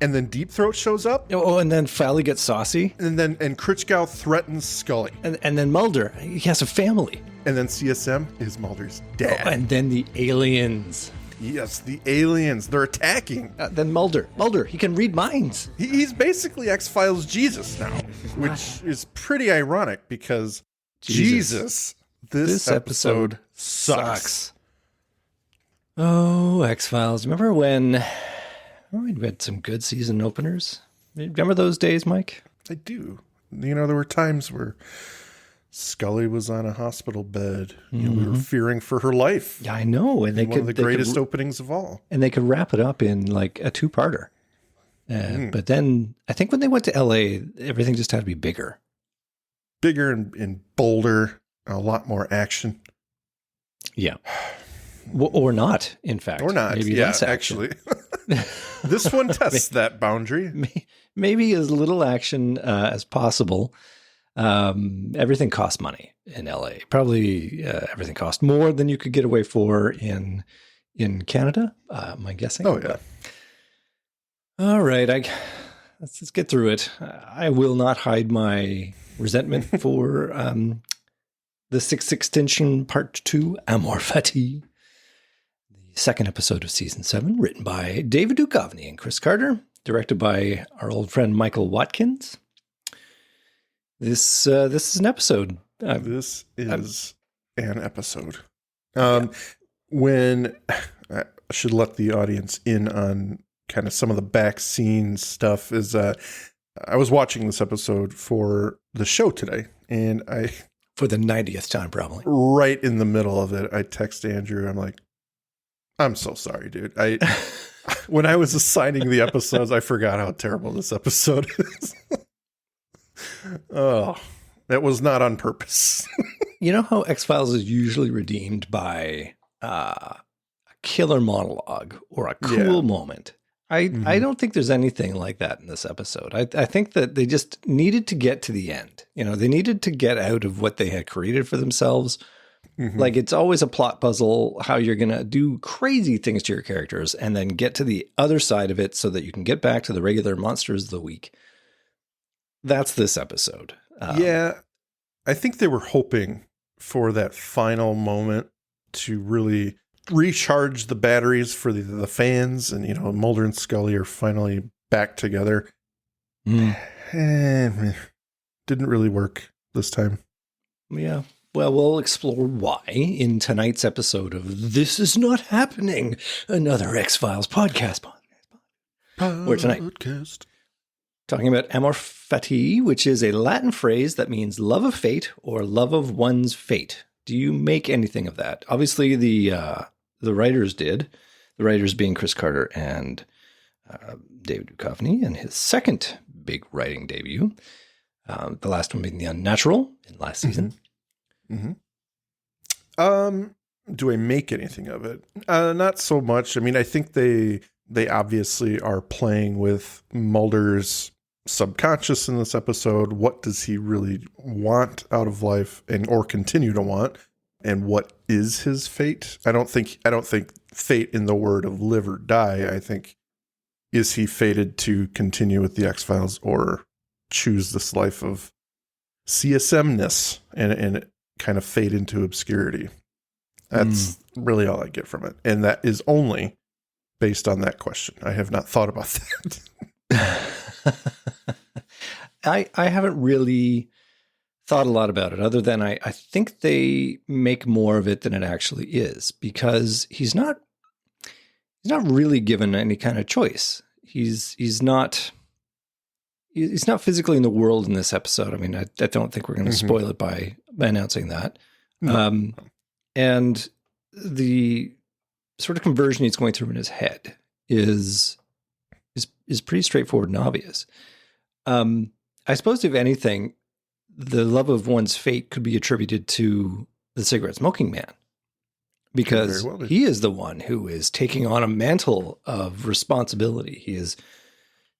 And then Deep Throat shows up. Oh, and then Fally gets saucy. And Critchgow threatens Scully. And then Mulder, he has a family. And then CSM is Mulder's dad. Oh, and then the aliens. Yes, the aliens. They're attacking. Then Mulder, he can read minds. He's basically X-Files Jesus now, which is pretty ironic because Jesus this episode sucks. Oh, X-Files. Remember when we had some good season openers? Remember those days, Mike? I do. You know, there were times where Scully was on a hospital bed. You know, we were fearing for her life. Yeah, I know. And one of the greatest openings of all. And they could wrap it up in like a two-parter. But then I think when they went to LA, everything just had to be bigger. Bigger and bolder. A lot more action. Yeah. Or not, in fact. Or not. Maybe less action. Actually. This one tests that boundary. Maybe as little action as possible. Everything costs money in LA. Probably everything cost more than you could get away for in Canada, am I guessing? Oh, yeah. All right. Let's just get through it. I will not hide my resentment for the sixth Extinction Part 2, Amor, Fati. The second episode of Season 7, written by David Duchovny and Chris Carter, directed by our old friend Michael Watkins. This is an episode. This is an episode. When I should let the audience in on kind of some of the back scenes stuff is I was watching this episode for the show today, and for the 90th time, probably. Right in the middle of it, I text Andrew. I'm like, I'm so sorry, dude. When I was assigning the episodes, I forgot how terrible this episode is. Oh, that was not on purpose. You know how X-Files is usually redeemed by a killer monologue or a cool moment? I don't think there's anything like that in this episode. I think that they just needed to get to the end. You know, they needed to get out of what they had created for themselves. Like, it's always a plot puzzle how you're going to do crazy things to your characters and then get to the other side of it so that you can get back to the regular monsters of the week. That's this episode. Yeah, I think they were hoping for that final moment to really recharge the batteries for the fans, and, you know, Mulder and Scully are finally back together. Didn't really work this time. Yeah. Well, we'll explore why in tonight's episode of This Is Not Happening, another X-Files podcast. Where tonight, talking about Amor Fati, which is a Latin phrase that means love of fate or love of one's fate. Do you make anything of that? Obviously, the writers did. The writers being Chris Carter and David Duchovny, and his second big writing debut. The last one being The Unnatural in last season. Do I make anything of it? Not so much. I mean, I think they obviously are playing with Mulder's subconscious in this episode. What does he really want out of life or continue to want? And what is his fate? I don't think fate in the word of live or die. I think, is he fated to continue with the X-Files or choose this life of CSM-ness and kind of fade into obscurity? That's really all I get from it. And that is only based on that question. I have not thought about that. I haven't really thought a lot about it, other than I think they make more of it than it actually is, because he's not really given any kind of choice. He's not physically in the world in this episode. I mean, I don't think we're going to spoil it by announcing that. No. And the sort of conversion he's going through in his head is pretty straightforward and obvious. I suppose, if anything, the love of one's fate could be attributed to the cigarette smoking man, because he is the one who is taking on a mantle of responsibility. He is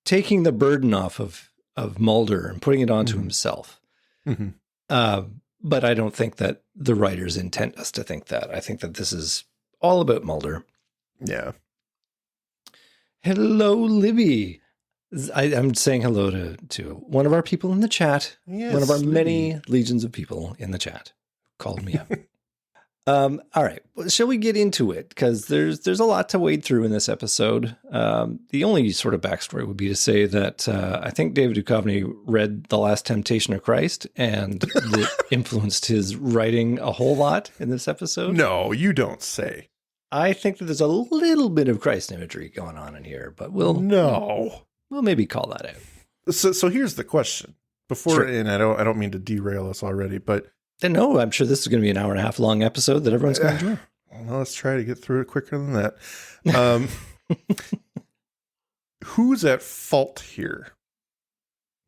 taking the burden off of Mulder and putting it onto himself. But I don't think that the writers intend us to think that. I think that this is all about Mulder. Yeah. Hello, Libby. I'm saying hello to one of our people in the chat. Yes, one of our Libby. many legions of people in the chat called me up. All right. Well, shall we get into it? Because there's a lot to wade through in this episode. The only sort of backstory would be to say that I think David Duchovny read The Last Temptation of Christ, and it influenced his writing a whole lot in this episode. No, you don't say. I think that there's a little bit of Christ imagery going on in here, but we'll maybe call that out. So here's the question. Before, Sure. and I don't mean to derail us already, but No, I'm sure this is going to be an hour and a half long episode that everyone's going to enjoy. well, let's try to get through it quicker than that. Who's at fault here?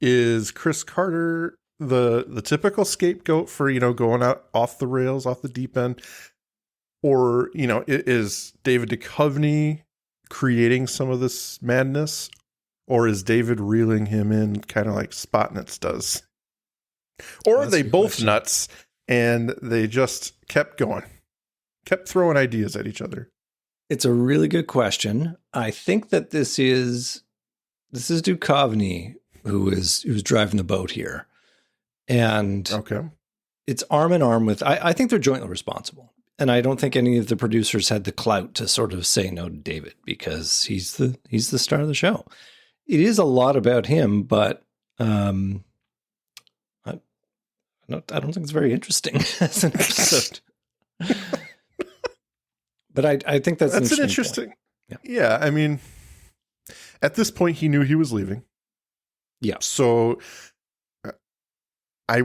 Is Chris Carter the typical scapegoat for, going out off the rails, off the deep end? Or, is David Duchovny creating some of this madness? Or is David reeling him in kind of like Spotnitz does? Or are they both nuts and they just kept going, kept throwing ideas at each other? It's a really good question. I think that this is Duchovny who's driving the boat here. And Okay. it's arm in arm with, I think they're jointly responsible. And I don't think any of the producers had the clout to sort of say no to David because he's the star of the show. It is a lot about him, but I don't think it's very interesting as an episode. But I think that's an interesting point. Yeah. I mean, at this point, he knew he was leaving. Yeah. So I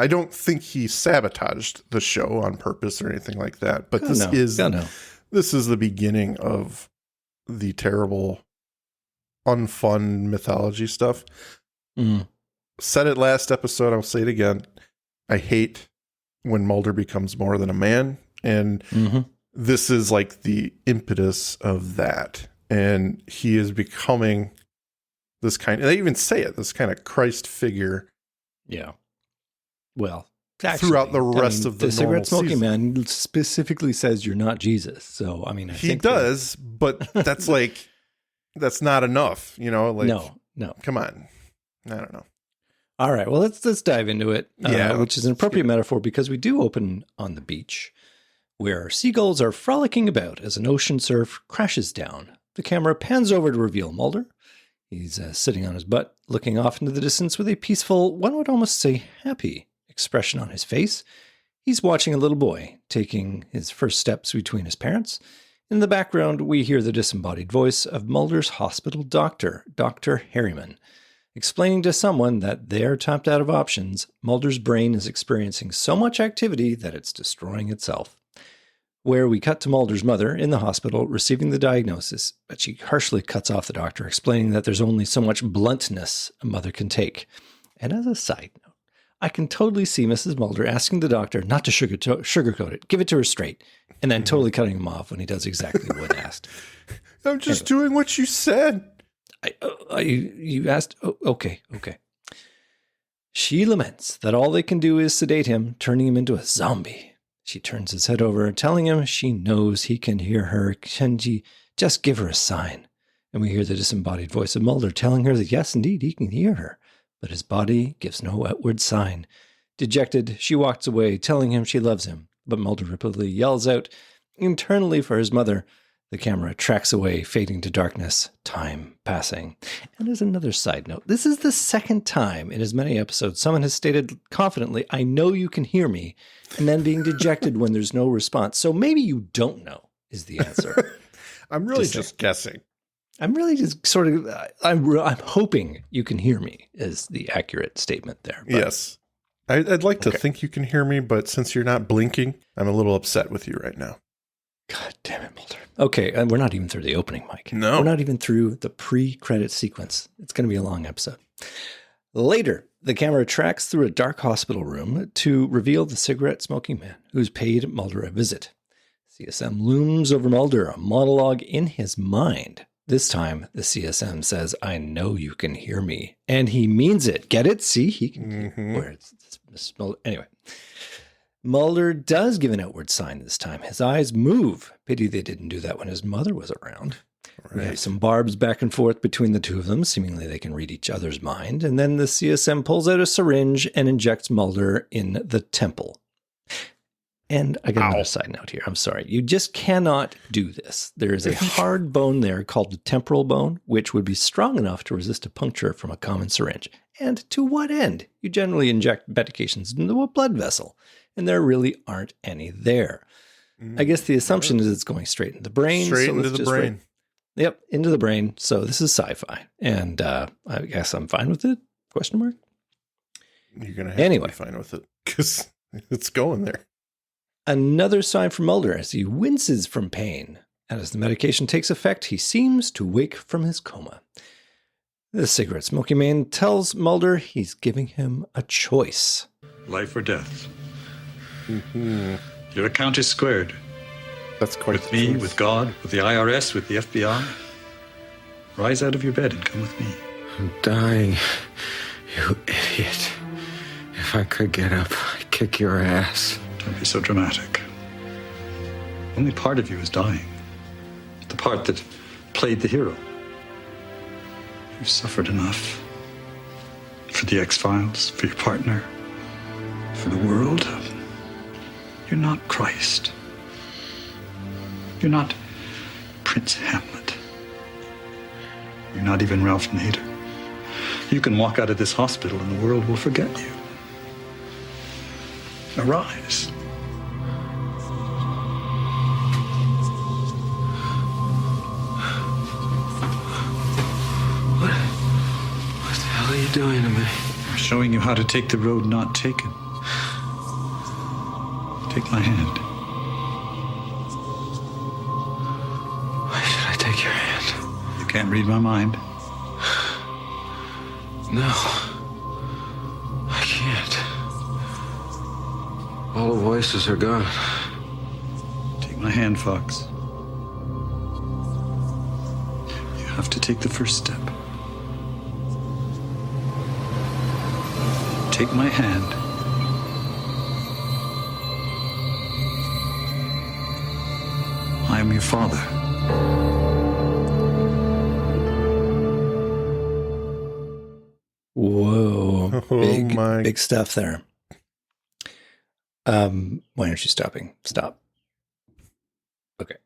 don't think he sabotaged the show on purpose or anything like that. But this is the beginning of the terrible, unfun mythology stuff. Mm. Said it last episode. I'll say it again. I hate when Mulder becomes more than a man. And this is like the impetus of that. And he is becoming this kind of, they even say it, this kind of Christ figure. Yeah. Well, actually, throughout the rest of the cigarette smoking season. man specifically says you're not Jesus. So, I mean, he does, but that's like, that's not enough, like, no, come on. I don't know. All right. Well, let's dive into it. Which is an appropriate metaphor because we do open on the beach where seagulls are frolicking about as an ocean surf crashes down. The camera pans over to reveal Mulder. He's sitting on his butt, looking off into the distance with a peaceful, one would almost say happy expression on his face. He's watching a little boy taking his first steps between his parents. In the background, we hear the disembodied voice of Mulder's hospital doctor, Dr. Harriman, explaining to someone that they're tapped out of options. Mulder's brain is experiencing so much activity that it's destroying itself. Where we cut to Mulder's mother in the hospital receiving the diagnosis, but she harshly cuts off the doctor, explaining that there's only so much bluntness a mother can take. And as a side note, I can totally see Mrs. Mulder asking the doctor not to sugarcoat it, give it to her straight, and then totally cutting him off when he does exactly what asked. I'm just doing what you said. You asked? Oh, okay. She laments that all they can do is sedate him, turning him into a zombie. She turns his head over, telling him she knows he can hear her. Can she just give her a sign? And we hear the disembodied voice of Mulder telling her that yes, indeed, he can hear her. But his body gives no outward sign. Dejected, she walks away, telling him she loves him. But Mulder repeatedly yells out internally for his mother. The camera tracks away, fading to darkness, time passing. And as another side note, this is the second time in as many episodes someone has stated confidently, I know you can hear me, and then being dejected when there's no response. So maybe you don't know is the answer. I'm really just guessing. I'm really just sort of, I'm hoping you can hear me is the accurate statement there. But, yes. I'd like to think you can hear me, but since you're not blinking, I'm a little upset with you right now. God damn it, Mulder. Okay, and we're not even through the opening, Mike. No. We're not even through the pre-credit sequence. It's going to be a long episode. Later, the camera tracks through a dark hospital room to reveal the cigarette-smoking man who's paid Mulder a visit. CSM looms over Mulder, a monologue in his mind. This time, the CSM says, I know you can hear me. And he means it. Get it? See? He can hear Anyway. Mulder does give an outward sign this time. His eyes move. Pity they didn't do that when his mother was around. We have some barbs back and forth between the two of them. Seemingly they can read each other's mind. And then the CSM pulls out a syringe and injects Mulder in the temple. And I got another side note here. I'm sorry. You just cannot do this. There is a hard bone there called the temporal bone, which would be strong enough to resist a puncture from a common syringe. And to what end? You generally inject medications into a blood vessel, and there really aren't any there. I guess the assumption is it's going straight into the brain. Straight into the brain. Yep, into the brain. So this is sci-fi. And I guess I'm fine with it? Question mark? You're going to have to be fine with it because it's going there. Another sign from Mulder as he winces from pain. And as the medication takes effect, he seems to wake from his coma. The cigarette smoking man tells Mulder he's giving him a choice. Life or death. Mm-hmm. Your account is squared. That's quite with me, with God, with the IRS, with the FBI. Rise out of your bed and come with me. I'm dying, you idiot. If I could get up, I'd kick your ass. Don't be so dramatic. Only part of you is dying. The part that played the hero. You've suffered enough. For the X-Files, for your partner, for the world. You're not Christ. You're not Prince Hamlet. You're not even Ralph Nader. You can walk out of this hospital and the world will forget you. Arise. What the hell are you doing to me? I'm showing you how to take the road not taken. Take my hand. Why should I take your hand? You can't read my mind. No. I can't. All the voices are gone. Take my hand, Fox. You have to take the first step. Take my hand. I am your father. Whoa. Big stuff there. Why aren't you stopping? Stop. Okay.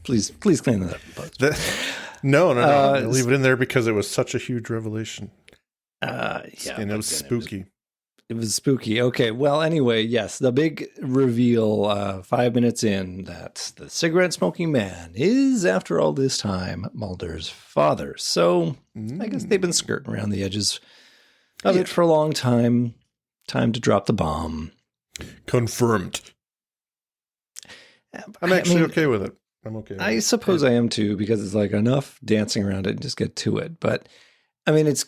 please clean that up. No. Leave it in there because it was such a huge revelation. Yeah. And it was spooky. It was spooky. Okay. Well, anyway, yes, the big reveal 5 minutes in that the cigarette smoking man is, after all this time, Mulder's father. So I guess they've been skirting around the edges of it for a long time. Time to drop the bomb. Confirmed. I'm actually okay with it. I'm okay with I it. suppose I am too, because it's like enough dancing around it and just get to it. But I mean, it's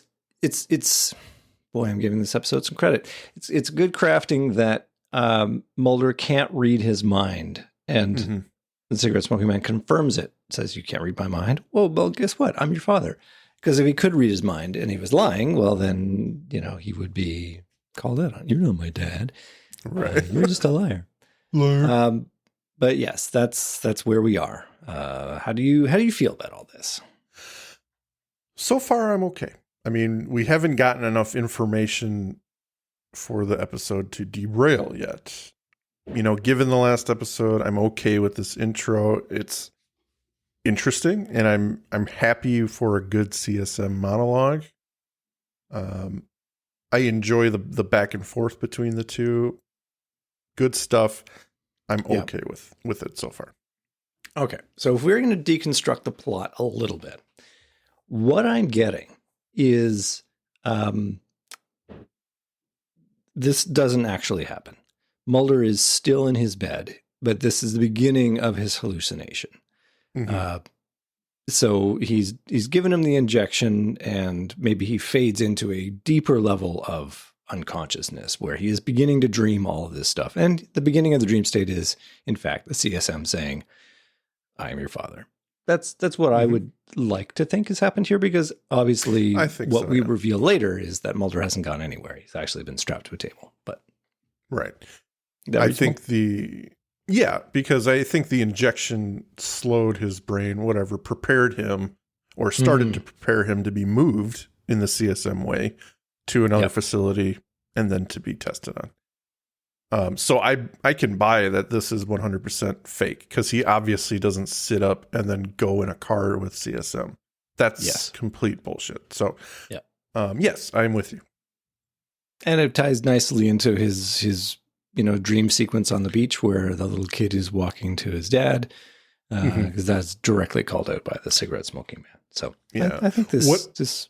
boy, I'm giving this episode some credit. It's good crafting that Mulder can't read his mind, and the cigarette smoking man confirms it. Says, "You can't read my mind." Well, guess what? I'm your father. Because if he could read his mind and he was lying, well, then he would be called out on. You're not my dad. Right? You're just a liar. Liar. But yes, that's where we are. How do you feel about all this? So far, I'm okay. I mean, we haven't gotten enough information for the episode to derail yet. Given the last episode, I'm okay with this intro. It's interesting, and I'm happy for a good CSM monologue. I enjoy the back and forth between the two. Good stuff. I'm okay with it so far. Okay, so if we're going to deconstruct the plot a little bit, what I'm getting is this doesn't actually happen. Mulder is still in his bed, but this is the beginning of his hallucination. So he's given him the injection, and maybe he fades into a deeper level of unconsciousness where he is beginning to dream all of this stuff. And the beginning of the dream state is, in fact, the CSM saying, "I am your father." That's what I would like to think has happened here, because obviously what we reveal later is that Mulder hasn't gone anywhere. He's actually been strapped to a table. But right. I think the Yeah, because I think the injection slowed his brain, whatever, prepared him or started to prepare him to be moved in the CSM way to another facility and then to be tested on. So I can buy that this is 100% fake because he obviously doesn't sit up and then go in a car with CSM. That's complete bullshit. So, yes, I'm with you. And it ties nicely into his dream sequence on the beach where the little kid is walking to his dad, because that's directly called out by the cigarette smoking man. So I think this.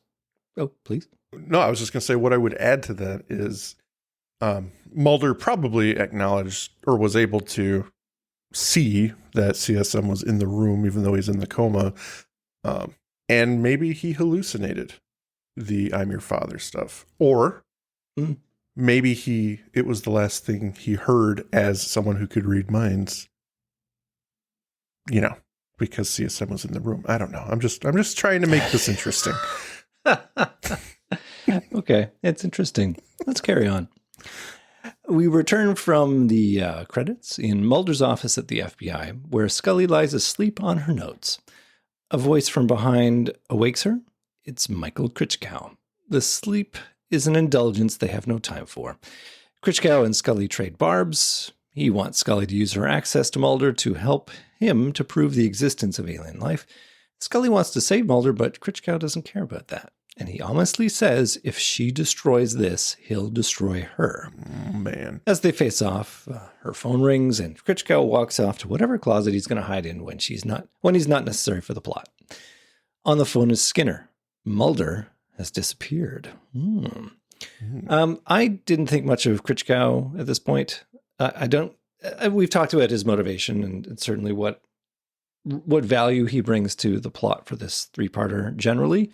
Oh, please. No, I was just going to say what I would add to that is Mulder probably acknowledged or was able to see that CSM was in the room, even though he's in the coma. And maybe he hallucinated the I'm your father stuff, or maybe it was the last thing he heard as someone who could read minds, because CSM was in the room. I don't know. I'm just trying to make this interesting. Okay. It's interesting. Let's carry on. We return from the credits in Mulder's office at the FBI, where Scully lies asleep on her notes. A voice from behind awakes her. It's Michael Critchkow. The sleep is an indulgence they have no time for. Critchkow and Scully trade barbs. He wants Scully to use her access to Mulder to help him to prove the existence of alien life. Scully wants to save Mulder, but Critchkow doesn't care about that. And he honestly says if she destroys this, he'll destroy her. Man. As they face off, her phone rings and Critchkow walks off to whatever closet he's going to hide in when he's not necessary for the plot. On the phone is Skinner. Mulder has disappeared. I didn't think much of Critchkow at this point. We've talked about his motivation and certainly what value he brings to the plot for this three-parter generally.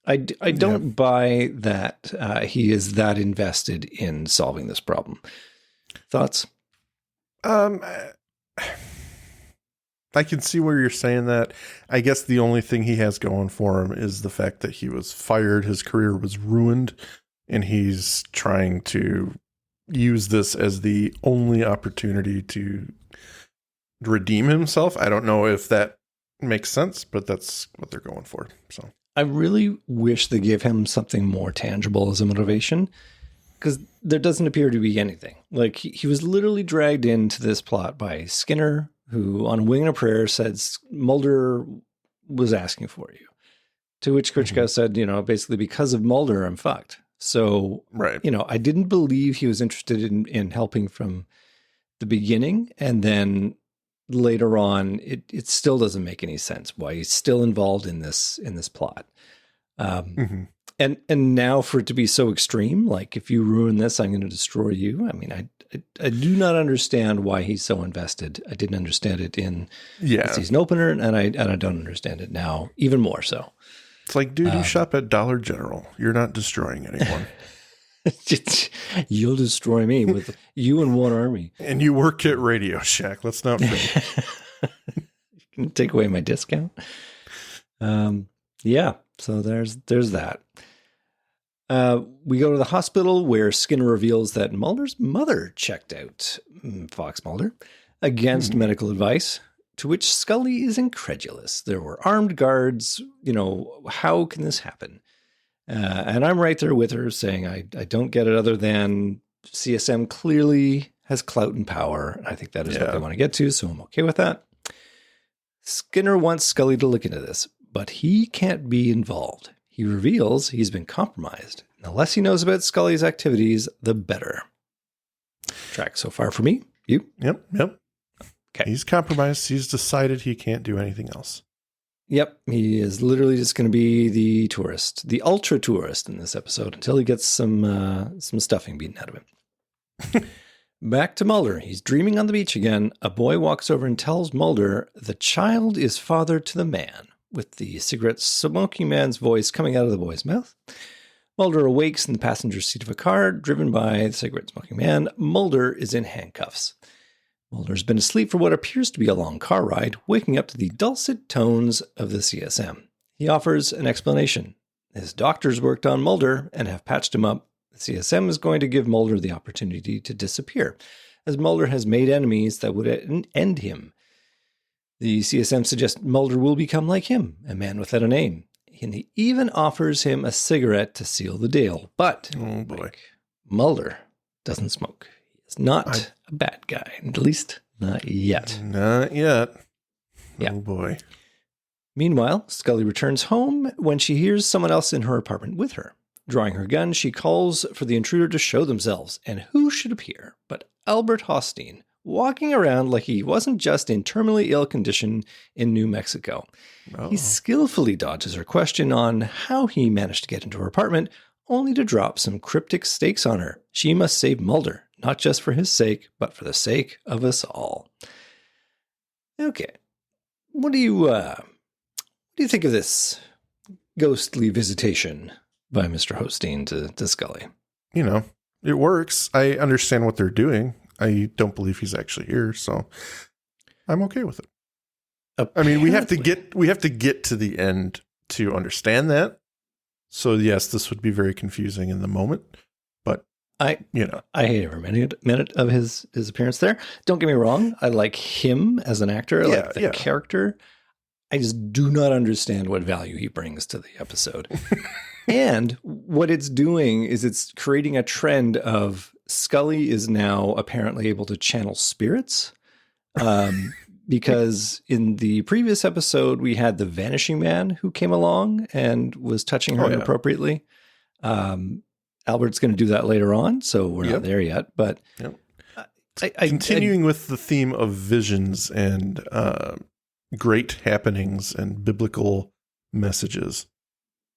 I don't buy that he is that invested in solving this problem. Thoughts? I can see where you're saying that. I guess the only thing he has going for him is the fact that he was fired, his career was ruined, and he's trying to use this as the only opportunity to redeem himself. I don't know if that makes sense, but that's what they're going for. So I really wish they gave him something more tangible as a motivation, because there doesn't appear to be anything. Like he was literally dragged into this plot by Skinner, who on a wing and a prayer said Mulder was asking for you. To which Critchkow said, basically because of Mulder, I'm fucked. So, right. I didn't believe he was interested in helping from the beginning. And then later on, it still doesn't make any sense why he's still involved in this plot. And now for it to be so extreme, like if you ruin this, I'm going to destroy you. I mean, I do not understand why he's so invested. I didn't understand it in the season opener, and I don't understand it now even more so. It's like, dude, you shop at Dollar General. You're not destroying anyone. You'll destroy me with you and one army. And you work at Radio Shack. Let's not forget. You can take away my discount. Yeah. So there's that. We go to the hospital where Skinner reveals that Mulder's mother checked out Fox Mulder against medical advice, to which Scully is incredulous. There were armed guards. How can this happen? And I'm right there with her saying, I don't get it other than CSM clearly has clout and power. And I think that is what they want to get to. So I'm okay with that. Skinner wants Scully to look into this, but he can't be involved. He reveals he's been compromised. The less he knows about Scully's activities, the better. Track so far for me. You? Yep. Okay. He's compromised. He's decided he can't do anything else. Yep. He is literally just going to be the tourist, the ultra tourist in this episode until he gets some stuffing beaten out of him. Back to Mulder. He's dreaming on the beach again. A boy walks over and tells Mulder the child is father to the man, with the cigarette smoking man's voice coming out of the boy's mouth. Mulder awakes in the passenger seat of a car driven by the cigarette smoking man. Mulder is in handcuffs. Mulder's been asleep for what appears to be a long car ride, waking up to the dulcet tones of the CSM. He offers an explanation. His doctors worked on Mulder and have patched him up. The CSM is going to give Mulder the opportunity to disappear. as Mulder has made enemies that would end him. The CSM suggests Mulder will become like him, a man without a name. And he even offers him a cigarette to seal the deal. But Oh, boy. Mulder doesn't smoke. He is not a bad guy, at least not yet. Not yet. Yeah. Oh, boy. Meanwhile, Scully returns home when she hears someone else in her apartment with her. Drawing her gun, she calls for the intruder to show themselves. And who should appear but Albert Hosteen, walking around like he wasn't just in terminally ill condition in New Mexico. Uh-oh. He skillfully dodges her question on how he managed to get into her apartment, only to drop some cryptic stakes on her. She must save Mulder, not just for his sake, but for the sake of us all. Okay. What do you think of this ghostly visitation by Mr. Hosteen to Scully? You know, it works. I understand what they're doing. I don't believe he's actually here, so I'm okay with it. I mean, we have to get to the end to understand that. So yes, this would be very confusing in the moment, but I hate every minute of his appearance there. Don't get me wrong. I like him as an actor. I like the character. I just do not understand what value he brings to the episode. And what it's doing is it's creating a trend of Scully is now apparently able to channel spirits. Because in the previous episode, we had the Vanishing Man who came along and was touching her inappropriately. Albert's going to do that later on, so we're not there yet. But continuing with the theme of visions and great happenings and biblical messages.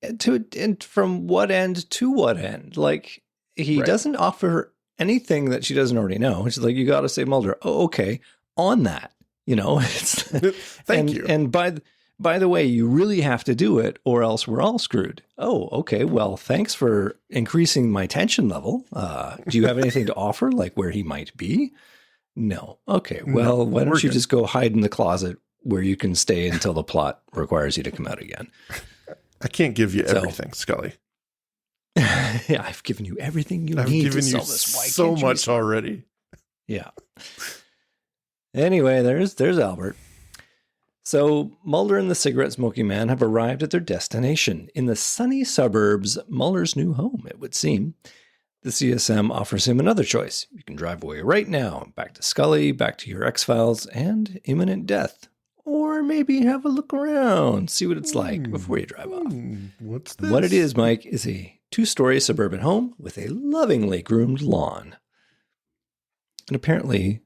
And from what end to what end? Like, he doesn't offer her anything that she doesn't already know. She's like, you got to save Mulder. Oh, okay. On that. You know, Thank you. And by the way, you really have to do it or else we're all screwed. Oh, okay. Well, thanks for increasing my tension level. Do you have anything to offer, like where he might be? No. Okay. Well, why don't you just go hide in the closet where you can stay until the plot requires you to come out again? I can't give you everything, Scully. Yeah, I've given you everything you need to sell this. Why so much already. Yeah. Anyway, there's Albert. So Mulder and the cigarette smoking man have arrived at their destination in the sunny suburbs, Mulder's new home, it would seem. The CSM offers him another choice. You can drive away right now, back to Scully, back to your X-Files, and imminent death. Or maybe have a look around, see what it's like before you drive off. What's this? And what it is, Mike, is a 2-story suburban home with a lovingly groomed lawn. And apparently,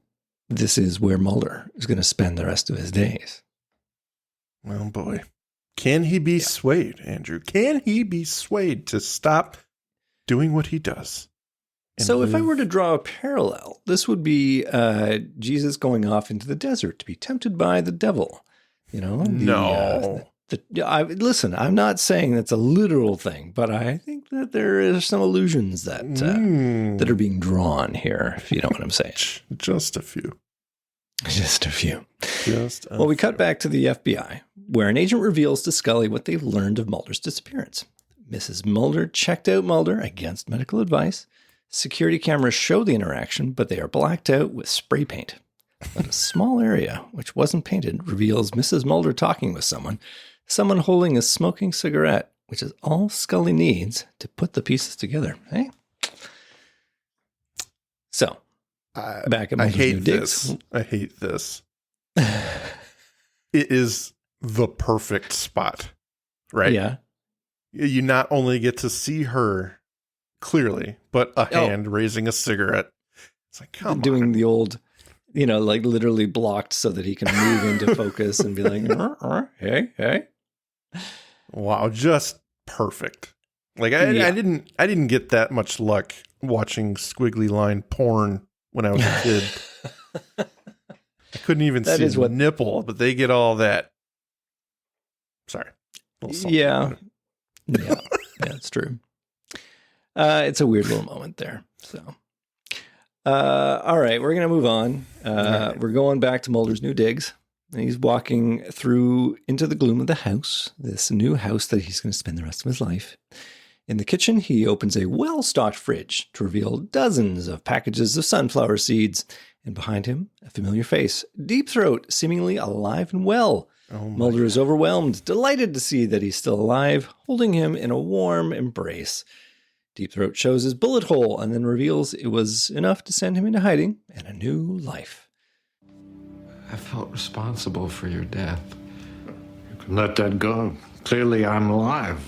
this is where Mulder is going to spend the rest of his days. Well, boy. Can he be swayed, Andrew? Can he be swayed to stop doing what he does? So if I were to draw a parallel, this would be Jesus going off into the desert to be tempted by the devil. You know? Listen, I'm not saying that's a literal thing, but I think that there are some allusions that that are being drawn here, if you know what I'm saying. Just a few. Just a few. Well, we cut back to the FBI, where an agent reveals to Scully what they've learned of Mulder's disappearance. Mrs. Mulder checked out Mulder against medical advice. Security cameras show the interaction, but they are blacked out with spray paint. But a small area, which wasn't painted, reveals Mrs. Mulder talking with someone holding a smoking cigarette, which is all Scully needs to put the pieces together. Hey? So, back at Mulder's new digs. I hate this. It is the perfect spot, right? Yeah. You not only get to see her clearly, but a hand raising a cigarette. It's like, come doing on. The old, like literally blocked so that he can move into focus and be like, hey. Wow, just perfect. Like I didn't get that much luck watching squiggly line porn when I was a kid. I couldn't even see his nipple, but they get all that. Sorry. Yeah, it's true. It's a weird little moment there. So, all right, we're going to move on. We're going back to Mulder's new digs. And he's walking through into the gloom of the house, this new house that he's going to spend the rest of his life. In the kitchen, he opens a well-stocked fridge to reveal dozens of packages of sunflower seeds And behind him, a familiar face, Deep Throat, seemingly alive and well. Mulder is overwhelmed, delighted to see that he's still alive, holding him in a warm embrace. Deep Throat shows his bullet hole and then reveals it was enough to send him into hiding and a new life. I felt responsible for your death. You can let that go. Clearly, I'm alive.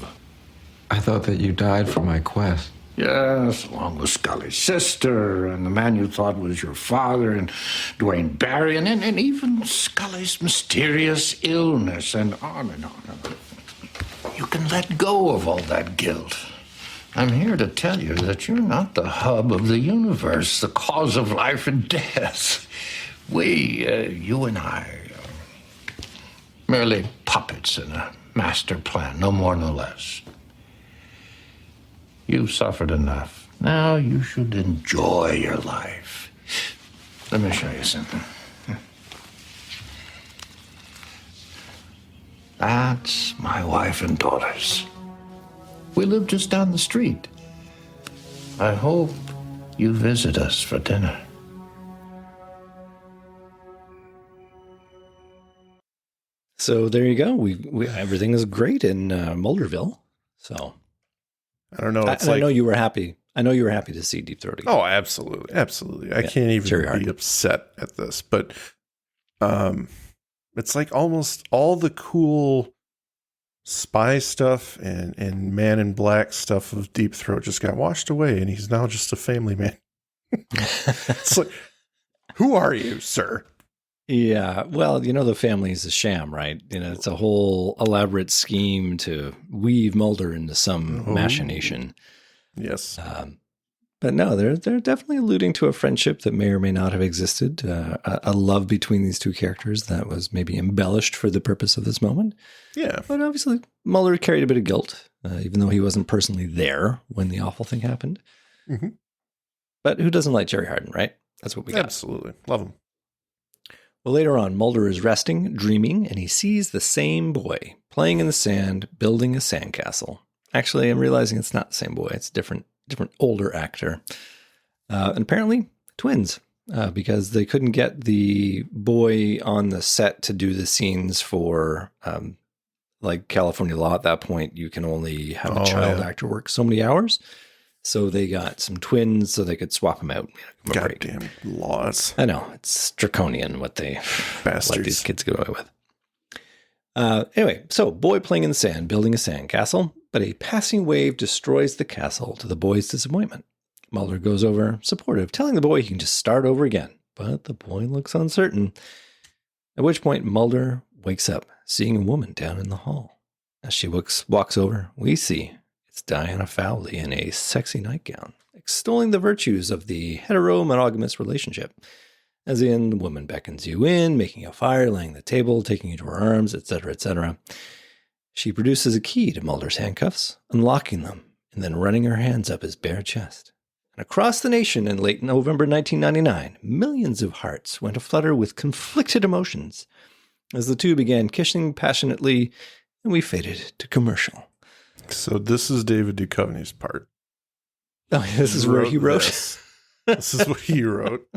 I thought that you died for my quest. Yes, along with Scully's sister and the man you thought was your father and Dwayne Barry and even Scully's mysterious illness and on and on and on. You can let go of all that guilt. I'm here to tell you that you're not the hub of the universe, the cause of life and death. You and I, are merely puppets in a master plan, no more, no less. You've suffered enough. Now you should enjoy your life. Let me show you something. That's my wife and daughters. We live just down the street. I hope you visit us for dinner. So there you go. We everything is great in Mulderville. So I don't know. I know you were happy. I know you were happy to see Deep Throat again. Oh, absolutely. Absolutely. I can't even be upset at this, but it's like almost all the cool spy stuff and Man in Black stuff of Deep Throat just got washed away, and he's now just a family man. It's like, who are you, sir? Yeah, well, the family is a sham, right? It's a whole elaborate scheme to weave Mulder into some machination. Yes. But no, they're definitely alluding to a friendship that may or may not have existed, a love between these two characters that was maybe embellished for the purpose of this moment. Yeah. But obviously, Mulder carried a bit of guilt, even though he wasn't personally there when the awful thing happened. Mm-hmm. But who doesn't like Jerry Hardin, right? That's what we got. Absolutely. Love him. Well, later on, Mulder is resting, dreaming, and he sees the same boy playing in the sand, building a sandcastle. Actually, I'm realizing it's not the same boy. It's a different older actor. And apparently twins, because they couldn't get the boy on the set to do the scenes for like California law. At that point, you can only have a child actor work so many hours. So they got some twins so they could swap them out. Goddamn laws. I know. It's draconian what they let these kids get away with. Anyway, so boy playing in the sand, building a sandcastle, but a passing wave destroys the castle to the boy's disappointment. Mulder goes over, supportive, telling the boy he can just start over again, but the boy looks uncertain. At which point Mulder wakes up, seeing a woman down in the hall. As she walks over, we see it's Diana Fowley in a sexy nightgown, extolling the virtues of the hetero-monogamous relationship. As in, the woman beckons you in, making a fire, laying the table, taking you to her arms, etc., etc. She produces a key to Mulder's handcuffs, unlocking them, and then running her hands up his bare chest. And across the nation in late November 1999, millions of hearts went aflutter with conflicted emotions as the two began kissing passionately, and we faded to commercial. So this is David Duchovny's part. Oh, this is where he wrote. This is what he wrote.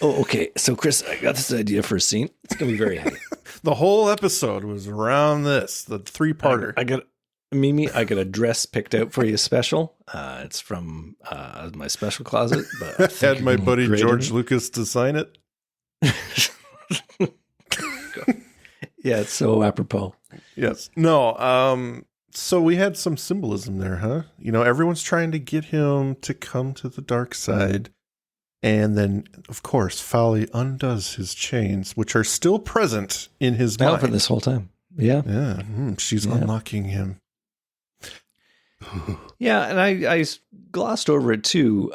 Oh, okay. So, Chris, I got this idea for a scene. It's going to be very heavy. The whole episode was around this, the three-parter. I got a dress picked out for you special. It's from my special closet. But I had my buddy George Lucas design it. Yeah, it's so apropos. Yes. No. So we had some symbolism there, huh? Everyone's trying to get him to come to the dark side. And then, of course, Fowley undoes his chains, which are still present in his mind. For this whole time. Yeah. Yeah. She's unlocking him. Yeah, and I glossed over it too.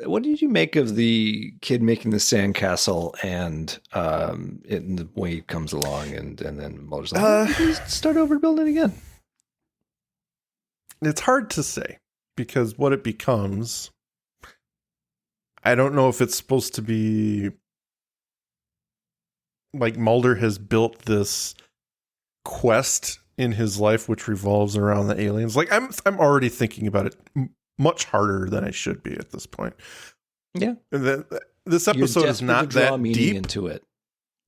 What did you make of the kid making the sandcastle and the wave comes along and then Mulder's like, start over building again? It's hard to say because what it becomes, I don't know if it's supposed to be like Mulder has built this quest in his life which revolves around the aliens. Like I'm already thinking about it much harder than I should be at this point. Yeah. This You're episode is desperate not to draw that meaning deep. into it.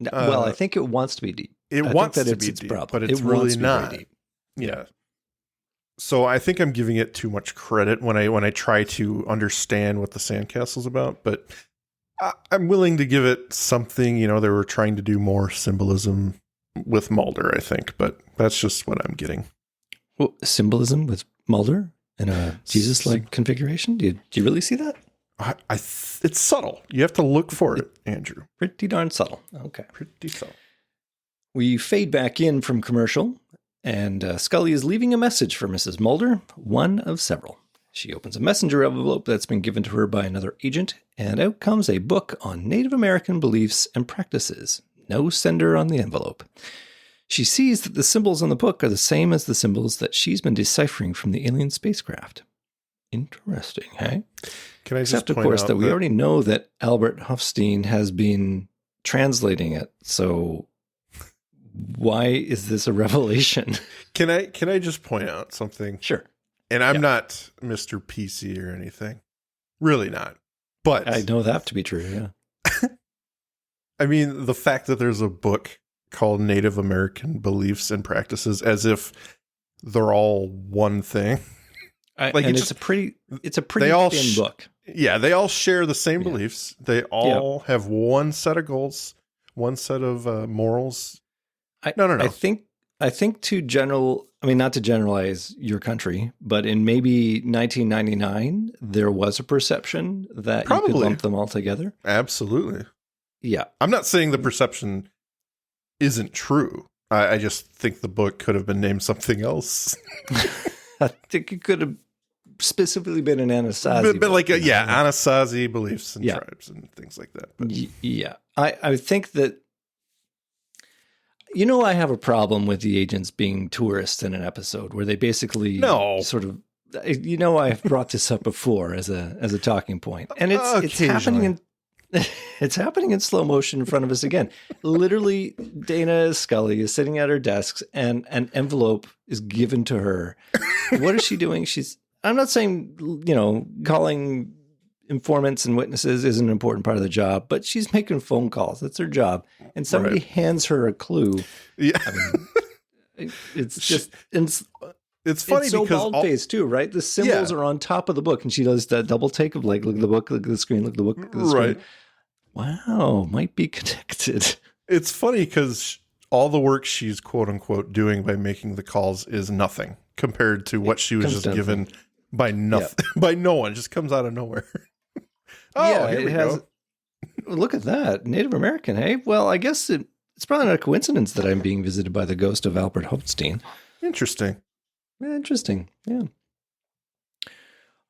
No, well, I think it wants to be deep. It I wants think that to it's be its deep, problem. but it's It wants really to be very not. deep. Yeah. So I think I'm giving it too much credit when I try to understand what the sandcastle's about, but I'm willing to give it something. You know, they were trying to do more symbolism with Mulder, I think, but that's just what I'm getting. Well, symbolism with Mulder in a Jesus-like configuration? Do you really see that? It's subtle. You have to look for it, Andrew. Pretty darn subtle. Okay. Pretty subtle. We fade back in from commercial, and Scully is leaving a message for Mrs. Mulder, one of several. She opens a messenger envelope that's been given to her by another agent, and out comes a book on Native American beliefs and practices. No sender on the envelope. She sees that the symbols on the book are the same as the symbols that she's been deciphering from the alien spacecraft. Interesting, hey? Can I just Except, of point course, out that we already know that Albert Hofstein has been translating it. So why is this a revelation? Can I just point out something? Sure. And I'm not Mr. PC or anything. Really not. But I know that to be true, yeah. I mean, the fact that there's a book called Native American Beliefs and Practices, as if they're all one thing. It's a pretty they all thin book. Yeah, they all share the same beliefs. They all have one set of goals, one set of morals. No. I think not to generalize your country, but in maybe 1999, there was a perception that you could lump them all together. Absolutely. Yeah. I'm not saying the perception isn't true. I just think the book could have been named something else. I think it could have specifically been an Anasazi. But like, Anasazi beliefs and tribes and things like that. But. Yeah. I think that, I have a problem with the agents being tourists in an episode where they basically sort of, I've brought this up before as a talking point, and it's happening in slow motion in front of us again. Literally, Dana Scully is sitting at her desk and an envelope is given to her. What is she doing? I'm not saying, calling informants and witnesses isn't an important part of the job, but she's making phone calls. That's her job. And somebody hands her a clue. Yeah. I mean, it's just, it's funny it's so because bald-faced too, right? The symbols are on top of the book, and she does that double take of like, look at the book, look at the screen, look at the book, look at the screen. Right. Wow, might be connected. It's funny because all the work she's quote unquote doing by making the calls is nothing compared to what she was just given by nothing, by no one. It just comes out of nowhere. Here we go. Look at that. Native American, hey? Well, I guess it's probably not a coincidence that I'm being visited by the ghost of Albert Hofstein. Interesting. Interesting. Yeah.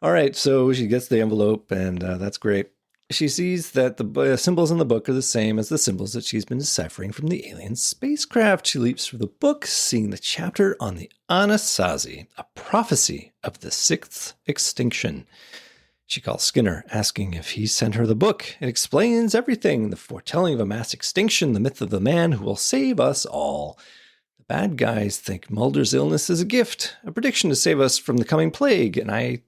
All right. So she gets the envelope, and that's great. She sees that the symbols in the book are the same as the symbols that she's been deciphering from the alien spacecraft. She leaps through the book, seeing the chapter on the Anasazi, a prophecy of the sixth extinction. She calls Skinner, asking if he sent her the book. It explains everything, the foretelling of a mass extinction, the myth of the man who will save us all. The bad guys think Mulder's illness is a gift, a prediction to save us from the coming plague, and I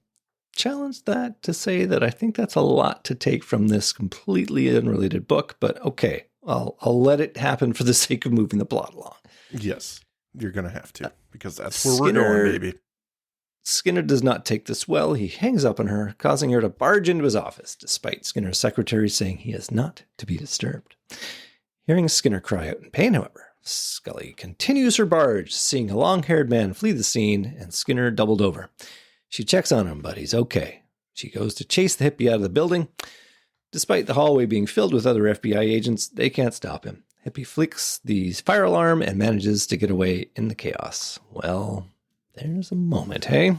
challenge that to say that I think that's a lot to take from this completely unrelated book, but okay, I'll let it happen for the sake of moving the plot along. Yes, you're going to have to, because that's where we're going, baby. Skinner does not take this well. He hangs up on her, causing her to barge into his office, despite Skinner's secretary saying he is not to be disturbed. Hearing Skinner cry out in pain, however, Scully continues her barge, seeing a long-haired man flee the scene and Skinner doubled over. She checks on him, but he's okay. She goes to chase the hippie out of the building. Despite the hallway being filled with other FBI agents, they can't stop him. Hippie flicks the fire alarm and manages to get away in the chaos. Well, there's a moment, hey?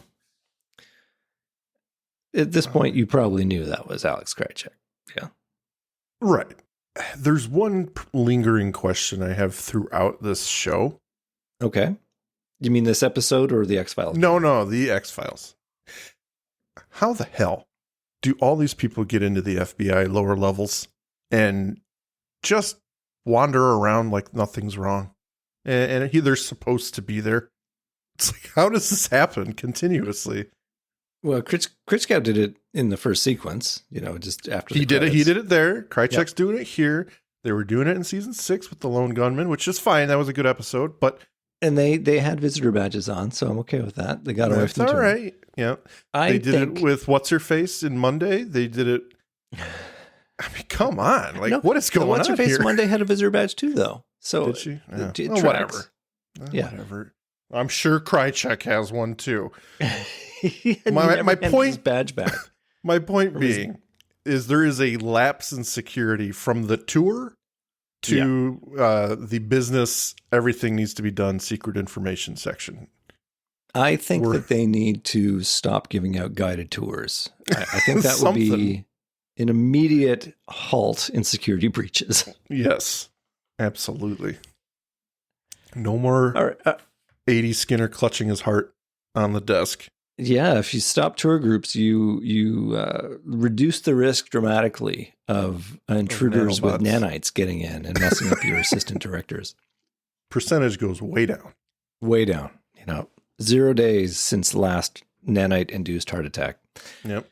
At this point, you probably knew that was Alex Krycek. Yeah. Right. There's one lingering question I have throughout this show. Okay. You mean this episode or the X-Files? No, the X-Files. How the hell do all these people get into the FBI lower levels and just wander around like nothing's wrong? And they're supposed to be there. It's like, how does this happen continuously? Well, Kritschkow did it in the first sequence, just after He did it. He did it there. Krychek's Yep. doing it here. They were doing it in season 6 with the Lone Gunman, which is fine. That was a good episode, but And they had visitor badges on, so I'm okay with that. They got away that's from the all turn. right. Yeah. I They did think, it with What's Her Face in Monday. They did it. I mean, come on. Like, No, what is going What's on Her Face here? Monday had a visitor badge too, though. So Did she? Yeah. it Well, tracks. whatever. Yeah. Whatever. I'm sure Krychek has one too. He had My never handed point- his badge back. My point Or his- being is there is a lapse in security from the tour to the business, everything needs to be done, secret information section. I think We're- that they need to stop giving out guided tours. I think that would be Something. an immediate halt in security breaches. Yes, absolutely. No more All right, 80 Skinner clutching his heart on the desk. yeah, if you stop tour groups, you reduce the risk dramatically of intruders with nanobots. nanites getting in and messing up your assistant directors. Percentage goes way down. Way down. 0 days since the last nanite-induced heart attack. Yep.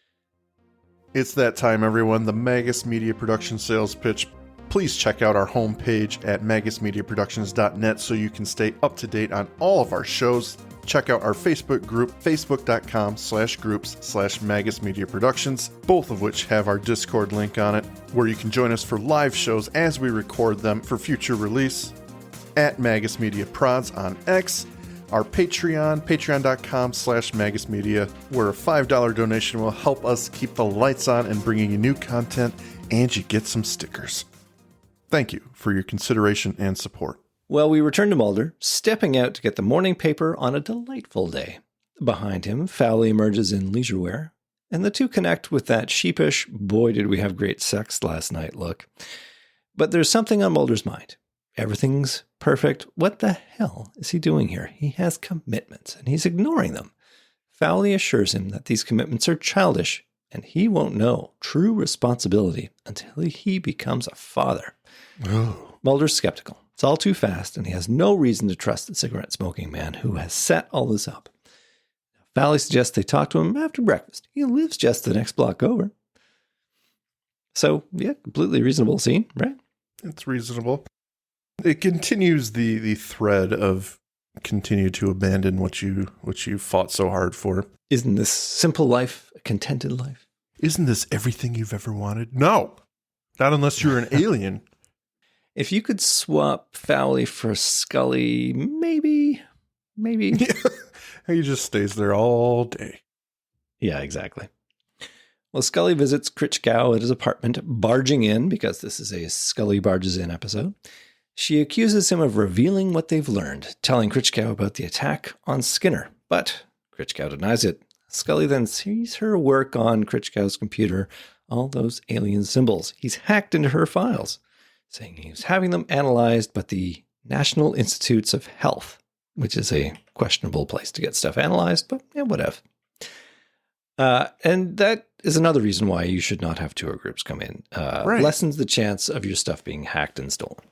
It's that time, everyone. The Magus Media Production sales pitch. Please check out our homepage at magusmediaproductions.net so you can stay up to date on all of our shows. Check out our Facebook group, facebook.com/groups/Magus Media Productions, both of which have our Discord link on it, where you can join us for live shows as we record them for future release. At Magus Media Prods on X, our Patreon, patreon.com/Magus Media, where a $5 donation will help us keep the lights on and bringing you new content, and you get some stickers. Thank you for your consideration and support. Well, we return to Mulder, stepping out to get the morning paper on a delightful day. Behind him, Fowley emerges in leisure wear, and the two connect with that sheepish, boy did we have great sex last night look. But there's something on Mulder's mind. Everything's perfect. What the hell is he doing here? He has commitments, and he's ignoring them. Fowley assures him that these commitments are childish, and he won't know true responsibility until he becomes a father. Oh. Mulder's skeptical. It's all too fast, and he has no reason to trust the cigarette-smoking man who has set all this up. Fowley suggests they talk to him after breakfast. He lives just the next block over. So, yeah, completely reasonable scene, right? It's reasonable. It continues the thread of continue to abandon what you fought so hard for. Isn't this simple life a contented life? Isn't this everything you've ever wanted? No. Not unless you're an alien. If you could swap Fowley for Scully, maybe. He just stays there all day. Yeah, exactly. Well, Scully visits Kritschkow at his apartment, barging in, because this is a Scully barges in episode. She accuses him of revealing what they've learned, telling Kritschkow about the attack on Skinner. But Kritschkow denies it. Scully then sees her work on Kritschkow's computer, all those alien symbols. He's hacked into her files, saying he was having them analyzed, but the National Institutes of Health, which is a questionable place to get stuff analyzed, but yeah, whatever. And that is another reason why you should not have tour groups come in. Right. Lessens the chance of your stuff being hacked and stolen.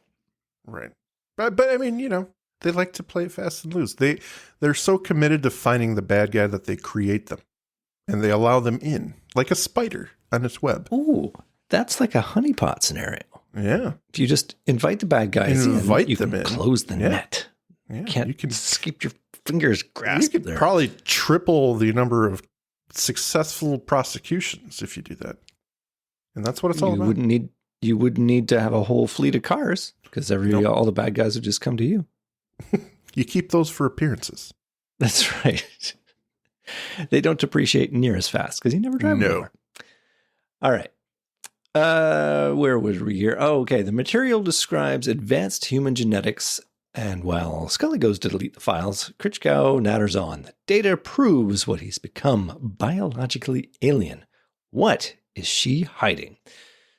Right. But I mean, they like to play fast and loose. They're so committed to finding the bad guy that they create them. And they allow them in, like a spider on its web. Ooh, that's like a honeypot scenario. Yeah. If you just invite the bad guys Invite in, you them can in. close the Yeah. net. Yeah. Can't you can keep your fingers grasped could there. probably triple the number of successful prosecutions if you do that. And that's what it's all you about. wouldn't need to have a whole fleet of cars because all the bad guys would just come to you. You keep those for appearances. That's right. They don't depreciate near as fast because you never drive them No. anymore. All right. Where was we here? Oh, okay. The material describes advanced human genetics, and while Scully goes to delete the files, Kritschkow natters on. The data proves what he's become, biologically alien. What is she hiding?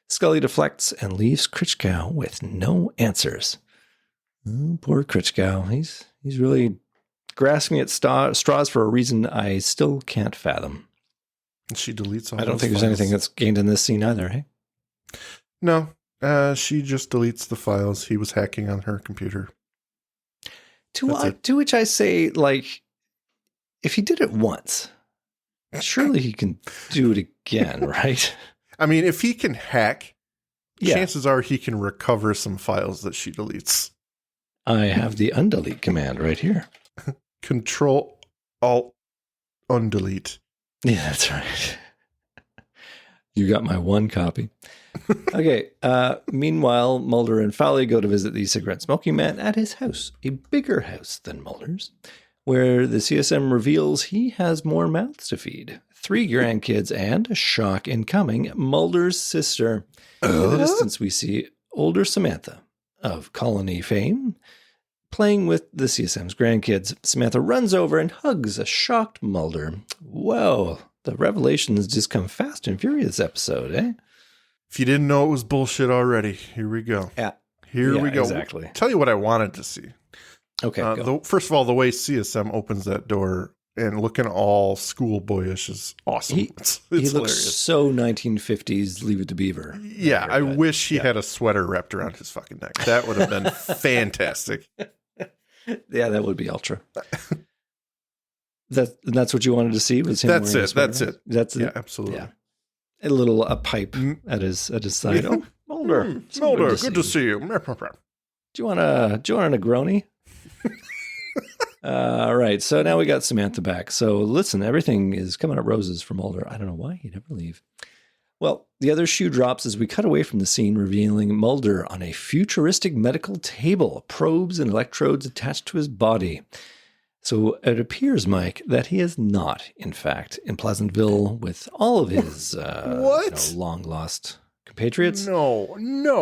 Scully deflects and leaves Kritschkow with no answers. Oh, poor Kritschkow. He's really grasping at straws for a reason I still can't fathom. And she deletes all I don't those think there's files. anything that's gained in this scene either, hey? No. She just deletes the files. He was hacking on her computer. That's it. To which I say, like, if he did it once, Surely he can do it again, right? I mean, if he can hack, Yeah. chances are he can recover some files that she deletes. I have the undelete command right here. Control Alt Undelete. Yeah, that's right. You got my one copy. Okay. Meanwhile, Mulder and Fowley go to visit the cigarette smoking man at his house, a bigger house than Mulder's, where the CSM reveals he has more mouths to feed. 3 grandkids and, shock incoming, Mulder's sister. In the distance, we see older Samantha of Colony fame playing with the CSM's grandkids. Samantha runs over and hugs a shocked Mulder. Whoa, the revelations just come fast and furious this episode, eh? If you didn't know it was bullshit already, here we go. Yeah. Here we go. Exactly. Tell you what I wanted to see. Okay, go. First of all, the way CSM opens that door and looking all schoolboyish is awesome. It's He looks hilarious. so 1950s Leave It to Beaver. Yeah, I wish he had a sweater wrapped around his fucking neck. That would have been fantastic. Yeah, that would be ultra. That's what you wanted to see? Was him That's wearing a it. sweater? That's it. That's it. Yeah, absolutely. Yeah. A pipe at his side. Oh, Mulder. So Mulder, good to see you. Do you want a Negroni? All right. So now we got Samantha back. So listen, everything is coming up roses for Mulder. I don't know why he'd ever leave. Well, the other shoe drops as we cut away from the scene, revealing Mulder on a futuristic medical table, probes and electrodes attached to his body. So it appears, Mike, that he is not, in fact, in Pleasantville with all of his long-lost compatriots. No.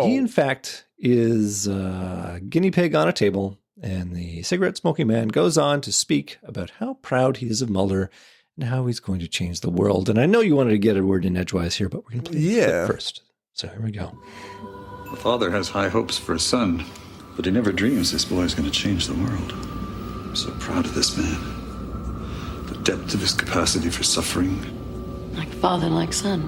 He, in fact, is a guinea pig on a table, and the cigarette-smoking man goes on to speak about how proud he is of Mulder and how he's going to change the world. And I know you wanted to get a word in edgewise here, but we're going to play the clip first. So here we go. The father has high hopes for his son, but he never dreams this boy is going to change the world. I'm so proud of this man. The depth of his capacity for suffering. Like father, like son.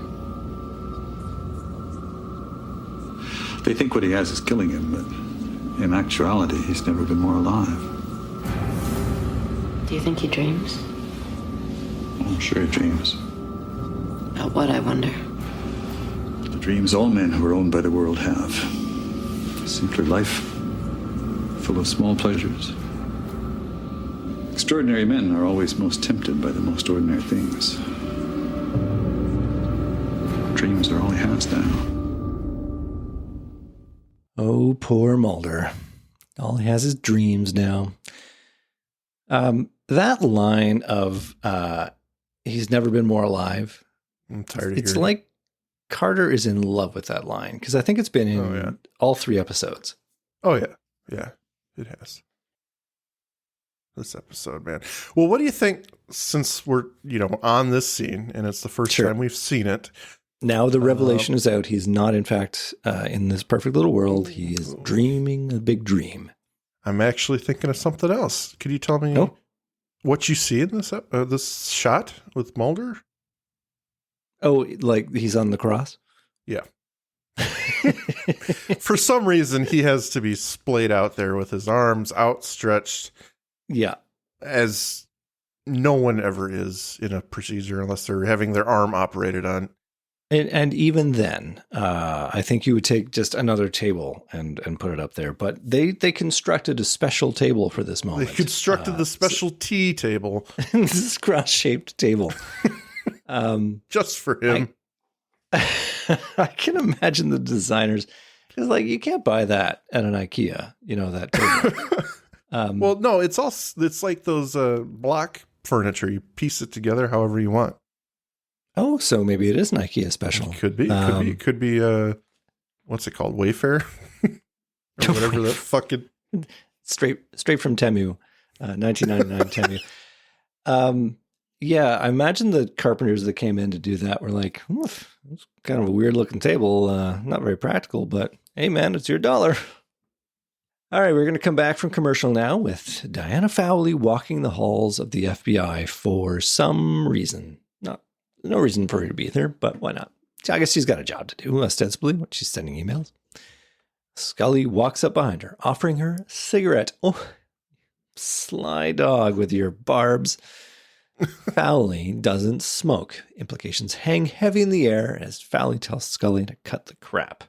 They think what he has is killing him, but in actuality, he's never been more alive. Do you think he dreams? I'm sure he dreams. About what, I wonder? The dreams all men who are owned by the world have. A simpler life, full of small pleasures. Extraordinary men are always most tempted by the most ordinary things. Dreams are all he has now. Oh, poor Mulder. All he has is dreams now. That line of he's never been more alive. I'm tired of It's hearing like Carter is in love with that line because I think it's been in all 3 episodes. Oh, yeah. Yeah, it has. This episode, man. Well, what do you think since we're, on this scene and it's the first time we've seen it? Now the revelation is out. He's not, in fact, in this perfect little world. He is dreaming a big dream. I'm actually thinking of something else. Could you tell me what you see in this shot with Mulder? Oh, like he's on the cross? Yeah. For some reason, he has to be splayed out there with his arms outstretched. Yeah. As no one ever is in a procedure unless they're having their arm operated on. And even then, I think you would take just another table and put it up there. But they constructed a special table for this moment. They constructed the special tea table. This cross-shaped table. Just for him. I can imagine the designers. It's like, you can't buy that at an IKEA, that table. Well, no, it's like those block furniture. You piece it together however you want. Oh, so maybe it is an IKEA special. It could be. It could be what's it called? Wayfair? Or whatever that fucking straight from Temu, 1999 Temu. Yeah, I imagine the carpenters that came in to do that were like, "Oof, it's kind of a weird looking table, not very practical, but hey man, it's your dollar." All right, we're going to come back from commercial now with Diana Fowley walking the halls of the FBI for some reason. No reason for her to be there, but why not? I guess she's got a job to do, ostensibly, when she's sending emails. Scully walks up behind her, offering her a cigarette. Oh, sly dog with your barbs. Fowley doesn't smoke. Implications hang heavy in the air as Fowley tells Scully to cut the crap.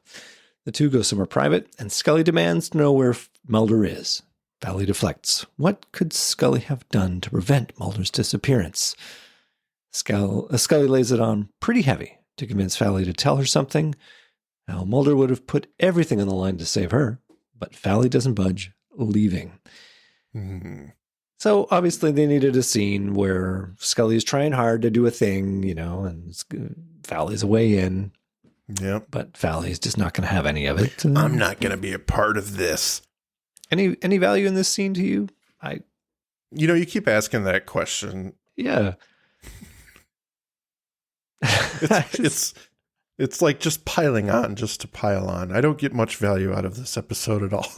The two go somewhere private, and Scully demands to know where Mulder is. Fowley deflects. What could Scully have done to prevent Mulder's disappearance? Scully lays it on pretty heavy to convince Fowley to tell her something. Now, Mulder would have put everything on the line to save her, but Fowley doesn't budge, leaving. So obviously they needed a scene where Scully is trying hard to do a thing, and Fowley's a way in. Yeah. But Fowley's just not going to have any of it. I'm not going to be a part of this. Any value in this scene to you? You keep asking that question. Yeah. It's like just piling on, just to pile on. I don't get much value out of this episode at all.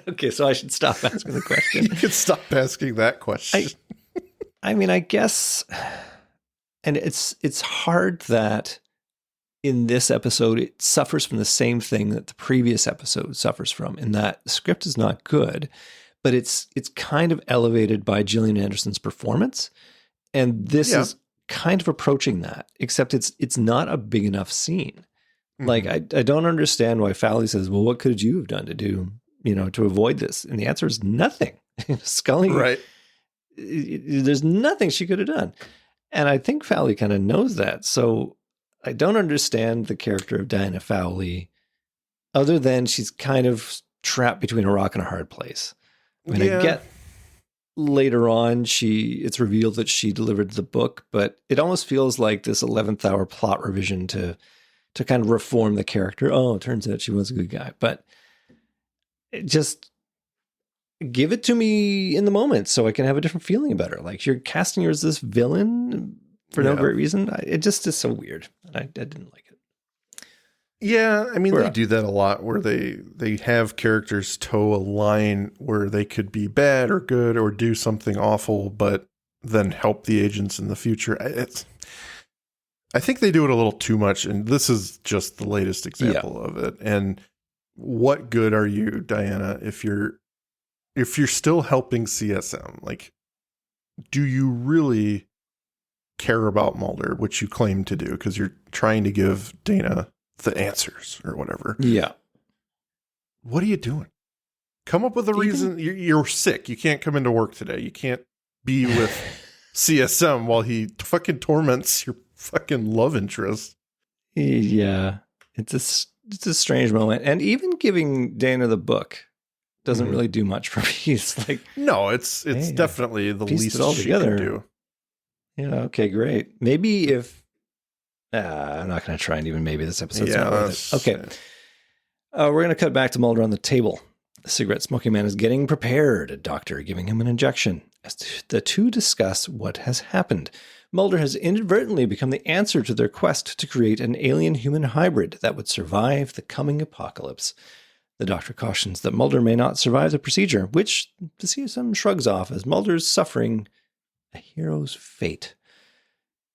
Okay, so I should stop asking the question. You can stop asking that question. I guess, and it's hard that in this episode it suffers from the same thing that the previous episode suffers from, in that the script is not good, but it's kind of elevated by Gillian Anderson's performance, and this is kind of approaching that, except it's not a big enough scene. Like, I don't understand why Fowley says, well, what could you have done to do, to avoid this? And the answer is nothing. Scully, right? There's nothing she could have done. And I think Fowley kind of knows that. So I don't understand the character of Diana Fowley, other than she's kind of trapped between a rock and a hard place. I get later on, it's revealed that she delivered the book, but it almost feels like this 11th hour plot revision to kind of reform the character. Oh, it turns out she was a good guy, but just give it to me in the moment so I can have a different feeling about her. Like, you're casting her as this villain for no great reason. It just is so weird. I didn't like it. Yeah, they do that a lot, where they have characters toe a line where they could be bad or good or do something awful, but then help the agents in the future. I think they do it a little too much, and this is just the latest example of it. And what good are you, Diana, if you're still helping CSM? Like, do you really care about Mulder, which you claim to do, because you're trying to give Dana the answers or whatever? Yeah. What are you doing? Come up with a reason. You're sick. You can't come into work today. You can't be with CSM while he fucking torments your fucking love interest. Yeah. It's a strange moment. And even giving Dana the book doesn't really do much for me. It's like, no, it's definitely the least she can do. Yeah. Okay, great. Maybe if, I'm not going to try, and even maybe this episode's not worth it. Okay. We're going to cut back to Mulder on the table. The cigarette smoking man is getting prepared, a doctor giving him an injection. As the two discuss what has happened, Mulder has inadvertently become the answer to their quest to create an alien-human hybrid that would survive the coming apocalypse. The doctor cautions that Mulder may not survive the procedure, which the CSM shrugs off as Mulder's suffering a hero's fate.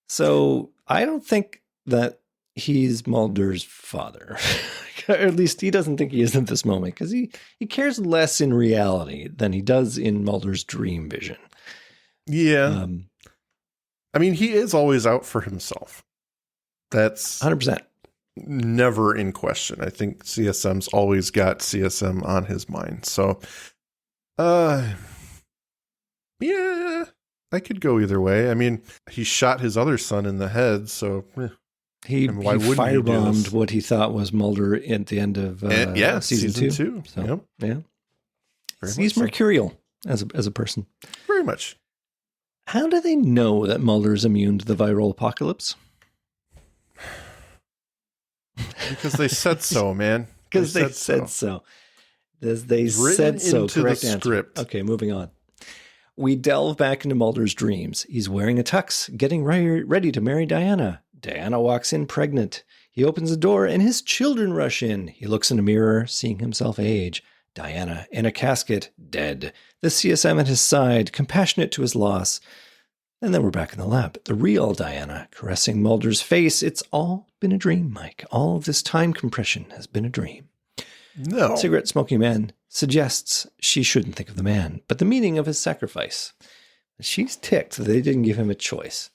So I don't think that he's Mulder's father. Or at least he doesn't think he is at this moment, because he cares less in reality than he does in Mulder's dream vision. Yeah. He is always out for himself. That's 100%. Never in question. I think CSM's always got CSM on his mind. So, yeah, I could go either way. He shot his other son in the head, so he firebombed what he thought was Mulder at the end of season 2. So, yeah, he's mercurial as a person. Very much. How do they know that Mulder is immune to the viral apocalypse? Because they said so, man. Because they said so. They said so. Correct answer. Script. Okay, moving on. We delve back into Mulder's dreams. He's wearing a tux, getting ready to marry Diana. Diana walks in pregnant. He opens the door and his children rush in. He looks in a mirror, seeing himself age. Diana in a casket, dead. The CSM at his side, compassionate to his loss. And then we're back in the lab. The real Diana caressing Mulder's face. It's all been a dream, Mike. All of this time compression has been a dream. No. Cigarette smoking man suggests she shouldn't think of the man, but the meaning of his sacrifice. She's ticked that they didn't give him a choice.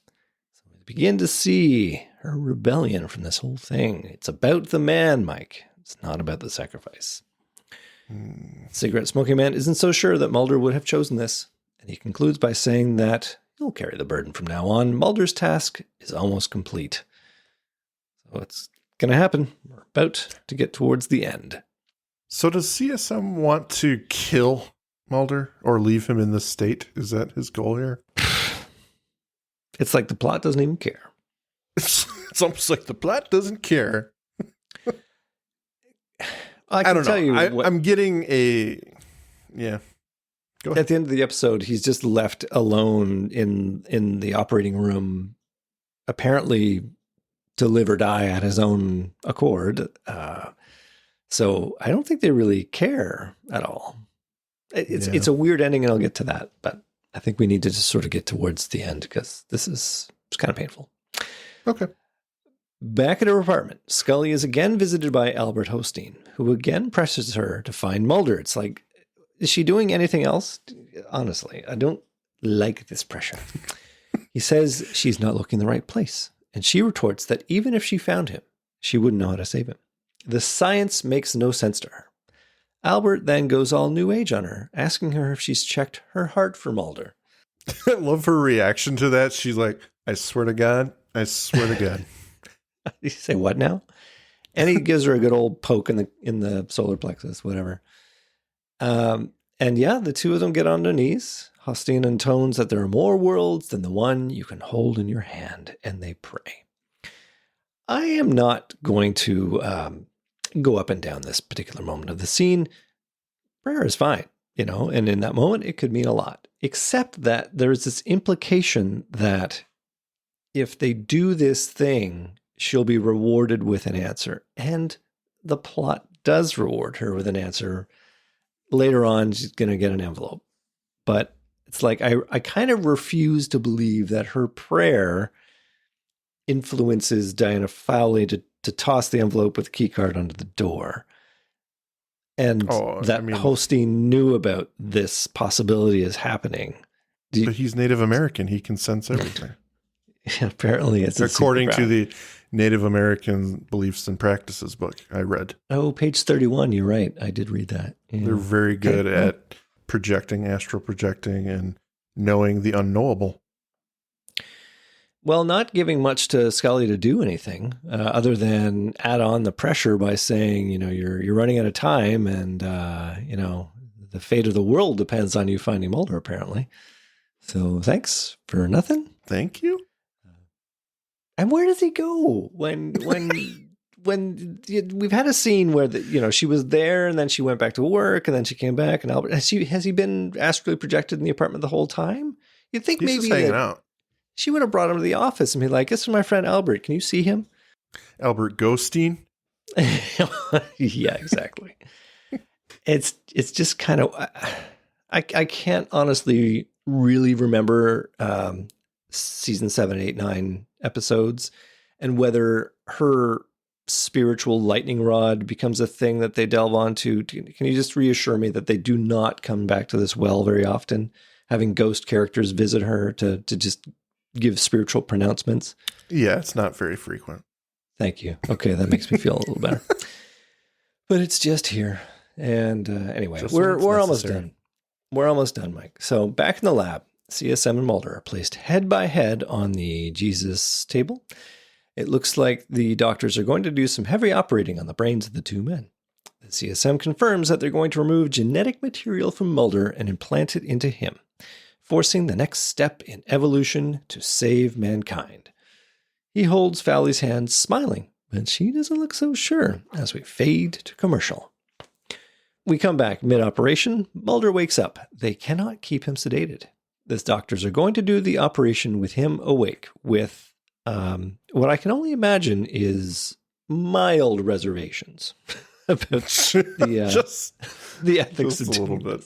So we begin to see her rebellion from this whole thing. It's about the man, Mike. It's not about the sacrifice. Cigarette smoking man isn't so sure that Mulder would have chosen this, and he concludes by saying that he'll carry the burden from now on. Mulder's task is almost complete. So it's going to happen. We're about to get towards the end. So does CSM want to kill Mulder or leave him in this state? Is that his goal here? It's like the plot doesn't even care. It's almost like the plot doesn't care. I can don't tell know. you I'm getting a... Yeah. Go ahead. At the end of the episode, he's just left alone in the operating room, apparently to live or die at his own accord. So I don't think they really care at all. It's a weird ending, and I'll get to that. But I think we need to just sort of get towards the end because it's kind of painful. Okay. Back at her apartment, Scully is again visited by Albert Hosteen, who again presses her to find Mulder. It's like, is she doing anything else? Honestly, I don't like this pressure. He says she's not looking in the right place, and she retorts that even if she found him, she wouldn't know how to save him. The science makes no sense to her. Albert then goes all new age on her, asking her if she's checked her heart for Mulder. I love her reaction to that. She's like, I swear to God. I swear to God. You say what now? And he gives her a good old poke in the solar plexus, whatever. And yeah, the two of them get on their knees. Hosteen intones that there are more worlds than the one you can hold in your hand, and they pray. I am not going to go up and down this particular moment of the scene. Prayer is fine, and in that moment it could mean a lot, except that there's this implication that if they do this thing, she'll be rewarded with an answer. And the plot does reward her with an answer. Later on, she's going to get an envelope. But it's like, I kind of refuse to believe that her prayer influences Diana Fowley to toss the envelope with the key card under the door. And Hosteen knew about this possibility is happening. But he's Native American. He can sense everything. Apparently it's according to the Native American Beliefs and Practices book I read. Oh, page 31. You're right. I did read that. Yeah. They're very good at projecting, astral projecting, and knowing the unknowable. Well, not giving much to Scully to do anything other than add on the pressure by saying, you're running out of time, and the fate of the world depends on you finding Mulder, apparently. So thanks for nothing. Thank you. And where does he go when we've had a scene where she was there and then she went back to work and then she came back, and Albert has he been astrally projected in the apartment the whole time? You'd think he's maybe just hanging out. She would have brought him to the office and be like, "This is my friend Albert. Can you see him?" Albert Ghosteen. Yeah, exactly. It's just kind of I can't honestly really remember season 7, 8, 9 episodes, and whether her spiritual lightning rod becomes a thing that they delve onto. Can you just reassure me that they do not come back to this well very often, having ghost characters visit her to just give spiritual pronouncements? Yeah, it's not very frequent. Thank you. Okay, that makes me feel a little better. But it's just here. And anyway, we're almost done. We're almost done, Mike. So back in the lab, CSM and Mulder are placed head by head on the Jesus table. It looks like the doctors are going to do some heavy operating on the brains of the two men. The CSM confirms that they're going to remove genetic material from Mulder and implant it into him, forcing the next step in evolution to save mankind. He holds Fowley's hand, smiling, but she doesn't look so sure as we fade to commercial. We come back mid-operation. Mulder wakes up. They cannot keep him sedated. The doctors are going to do the operation with him awake, with what I can only imagine is mild reservations about the ethics of a little bit.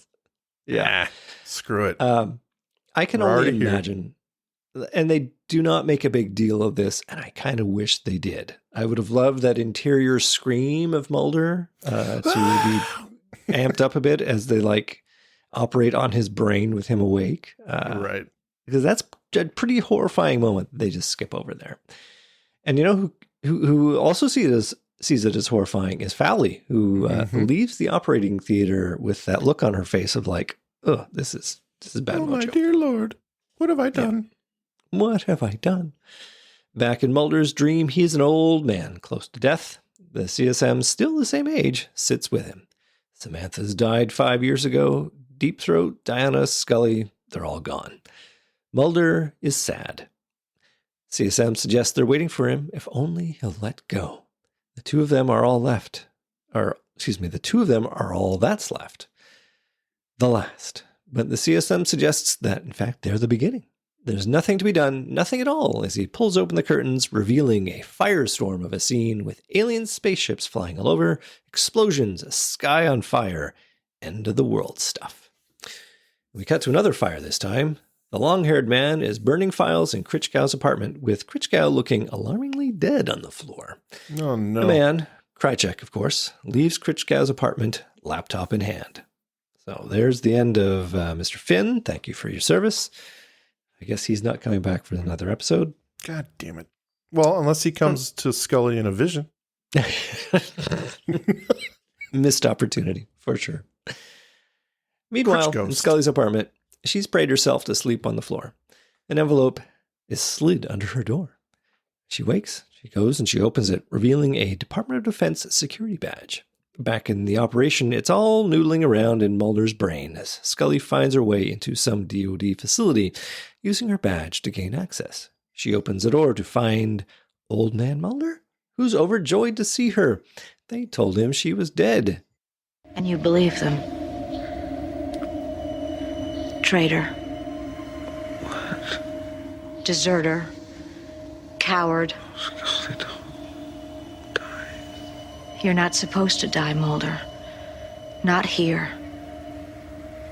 Yeah. Screw it. I can only imagine. And they do not make a big deal of this, and I kind of wish they did. I would have loved that interior scream of Mulder to be amped up a bit as they operate on his brain with him awake. Right. because that's a pretty horrifying moment they just skip over there. And you know who also sees it as horrifying is Fally, who leaves the operating theater with that look on her face of like, oh, this is bad. Oh, mojo. my dear Lord, what have I done? Yeah. What have I done? Back in Mulder's dream, he's an old man, close to death. The CSM, still the same age, sits with him. Samantha's died 5 years ago. Deep Throat, Diana, Scully, they're all gone. Mulder is sad. CSM suggests they're waiting for him, if only he'll let go. The two of them are all left. The two of them are all that's left. The last. But the CSM suggests that, in fact, they're the beginning. There's nothing to be done, nothing at all, as he pulls open the curtains, revealing a firestorm of a scene with alien spaceships flying all over, explosions, a sky on fire, end of the world stuff. We cut to another fire this time. The long-haired man is burning files in Kritschgau's apartment, with Kritschgau looking alarmingly dead on the floor. Oh, no. The man, Krychek, of course, leaves Kritschgau's apartment, laptop in hand. So there's the end of Mr. Finn. Thank you for your service. I guess he's not coming back for another episode. God damn it. Well, unless he comes to Scully in a vision. Missed opportunity, for sure. Meanwhile, in Scully's apartment, she's prayed herself to sleep on the floor. An envelope is slid under her door. She wakes, she goes, and she opens it, revealing a Department of Defense security badge. Back in the operation, it's all noodling around in Mulder's brain as Scully finds her way into some DoD facility, using her badge to gain access. She opens the door to find Old Man Mulder, who's overjoyed to see her. They told him she was dead. And you believe them? Traitor. What? Deserter. Coward. Scully, don't die. You're not supposed to die, Mulder. Not here.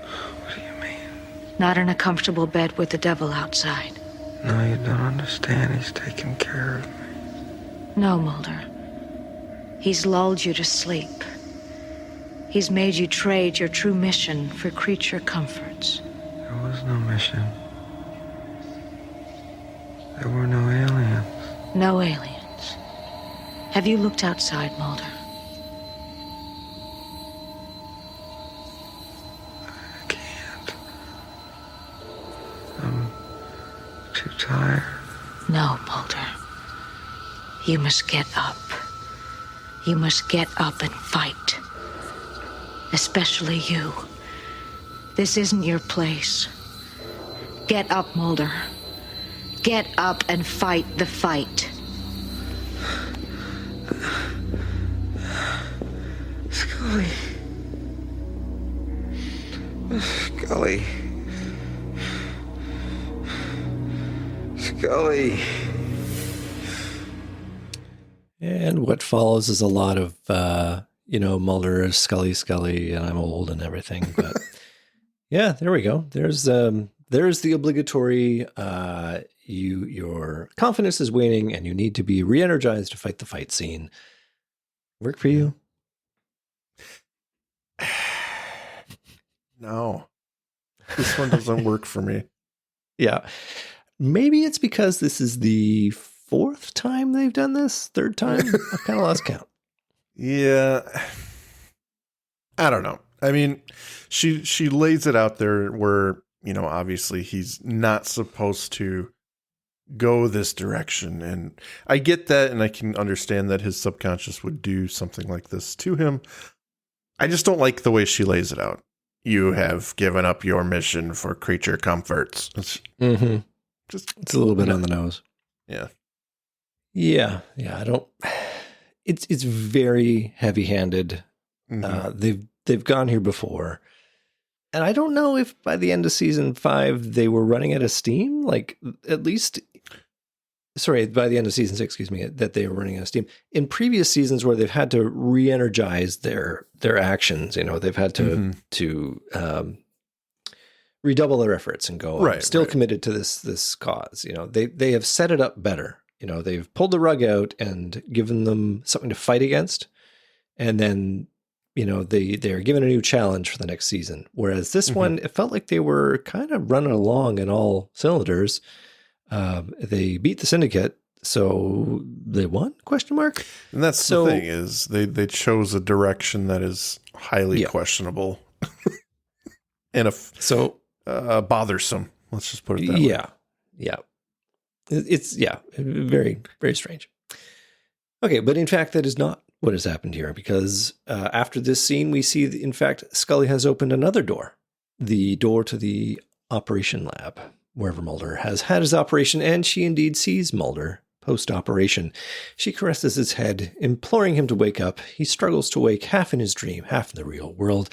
What do you mean? Not in a comfortable bed with the devil outside. No, you don't understand. He's taking care of me. No, Mulder. He's lulled you to sleep. He's made you trade your true mission for creature comforts. There was no mission. There were no aliens. No aliens. Have you looked outside, Mulder? I can't. I'm too tired. No, Mulder. You must get up. You must get up and fight. Especially you. This isn't your place. Get up, Mulder. Get up and fight the fight. Scully. Scully. Scully. And what follows is a lot of, Mulder, Scully, and I'm old and everything. But yeah, there we go. There's the obligatory, your confidence is waning and you need to be re-energized to fight the fight scene. Work for you? No. This one doesn't work for me. Yeah. Maybe it's because this is the fourth time they've done this? Third time? I've kind of lost count. Yeah. I don't know. I mean, she lays it out there where, obviously he's not supposed to go this direction. And I get that, and I can understand that his subconscious would do something like this to him. I just don't like the way she lays it out. You have given up your mission for creature comforts. It's a little bit on the nose. Yeah. Yeah. I don't. It's very heavy-handed. Mm-hmm. They've gone here before, and I don't know if by the end of season 5 they were running out of steam. Like at least, by the end of season 6, that they were running out of steam. In previous seasons where they've had to re-energize their actions, they've had to redouble their efforts and go, I'm still committed to this cause. They have set it up better. They've pulled the rug out and given them something to fight against. And then they're given a new challenge for the next season. Whereas this one, it felt like they were kind of running along in all cylinders. They beat the Syndicate, so they won? Question mark. And that's the thing is they chose a direction that is highly questionable and bothersome. Let's just put it that way. Yeah. It's very, very strange. Okay, but in fact, that is not what has happened here, because after this scene, we see, in fact, Scully has opened another door, the door to the operation lab, wherever Mulder has had his operation, and she indeed sees Mulder post-operation. She caresses his head, imploring him to wake up. He struggles to wake, half in his dream, half in the real world.